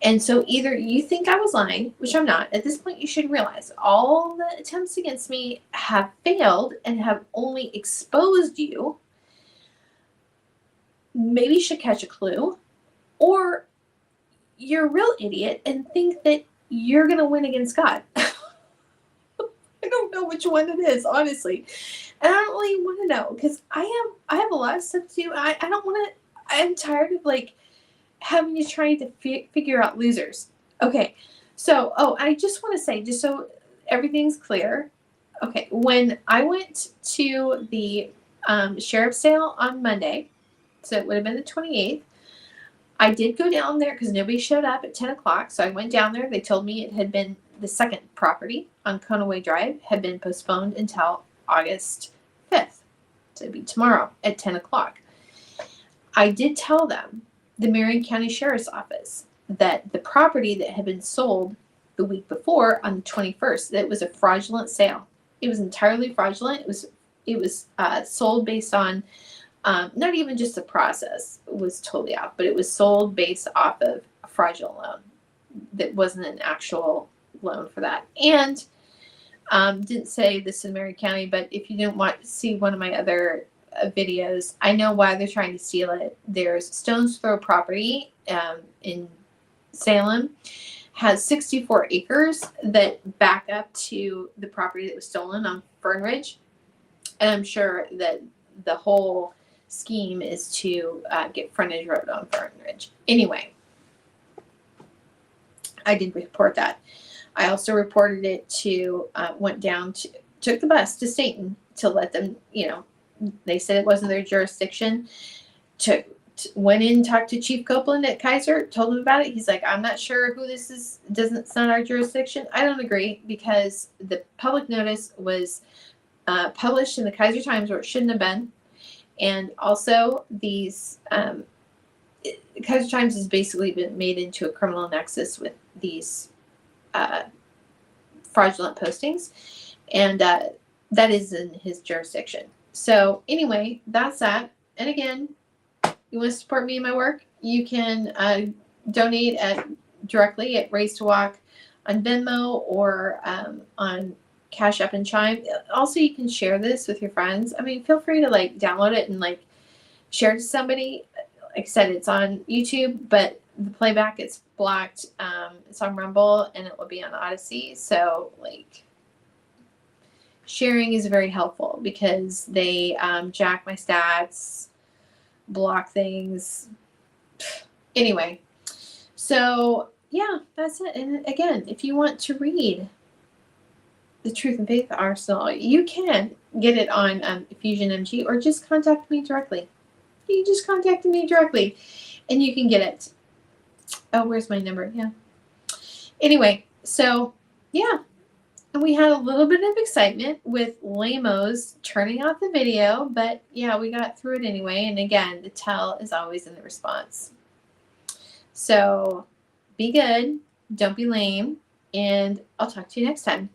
And so either you think I was lying, which I'm not. At this point, you should realize all the attempts against me have failed and have only exposed you. Maybe you should catch a clue. Or you're a real idiot and think that you're going to win against God. I don't know which one it is, honestly. And I don't really want to know, because I have a lot of stuff to do. I don't want to, I'm tired of like having you trying to figure out losers. Okay. So, I just want to say, just so everything's clear. Okay. When I went to the sheriff's sale on Monday, so it would have been the 28th, I did go down there because nobody showed up at 10 o'clock. So I went down there. They told me it had been, the second property on Conaway Drive had been postponed until August 5th. So it'd be tomorrow at 10 o'clock. I did tell them, the Marion County Sheriff's Office, that the property that had been sold the week before on the 21st, that it was a fraudulent sale. It was entirely fraudulent. It was sold based on not even just the process was totally off, but it was sold based off of a fraudulent loan that wasn't an actual loan for that. And didn't say this in Marion County, but if you didn't want to see one of my other videos, I know why they're trying to steal it. There's Stones Throw property in Salem, has 64 acres that back up to the property that was stolen on Fern Ridge. And I'm sure that the whole scheme is to get frontage road on Fern Ridge. Anyway, I did report that. I also reported it to, took the bus to Staten to let them, they said it wasn't their jurisdiction. Went in, talked to Chief Copeland at Kaiser, told him about it. He's like, I'm not sure who this is. It's not our jurisdiction. I don't agree, because the public notice was published in the Kaiser Times where it shouldn't have been. And also these, Kaiser Times has basically been made into a criminal nexus with these fraudulent postings. And that is in his jurisdiction. So anyway, that's that. And again, you want to support me in my work, you can donate directly at Raised to Walk on Venmo, or on Cash App and Chime. Also, you can share this with your friends. I mean, feel free to like download it and like share it to somebody. Like I said, it's on YouTube, but the playback it's blocked. It's on Rumble, and it will be on Odyssey. So like, sharing is very helpful, because they jack my stats, block things. Anyway, so yeah, that's it. And again, if you want to read the Truth and Faith Arsenal, you can get it on Effusion MG, or just contact me directly. You just contact me directly and you can get it. Oh, where's my number? Yeah. Anyway, so yeah. And we had a little bit of excitement with Lamos turning off the video, but yeah, we got through it anyway. And again, the tell is always in the response. So be good, don't be lame, and I'll talk to you next time.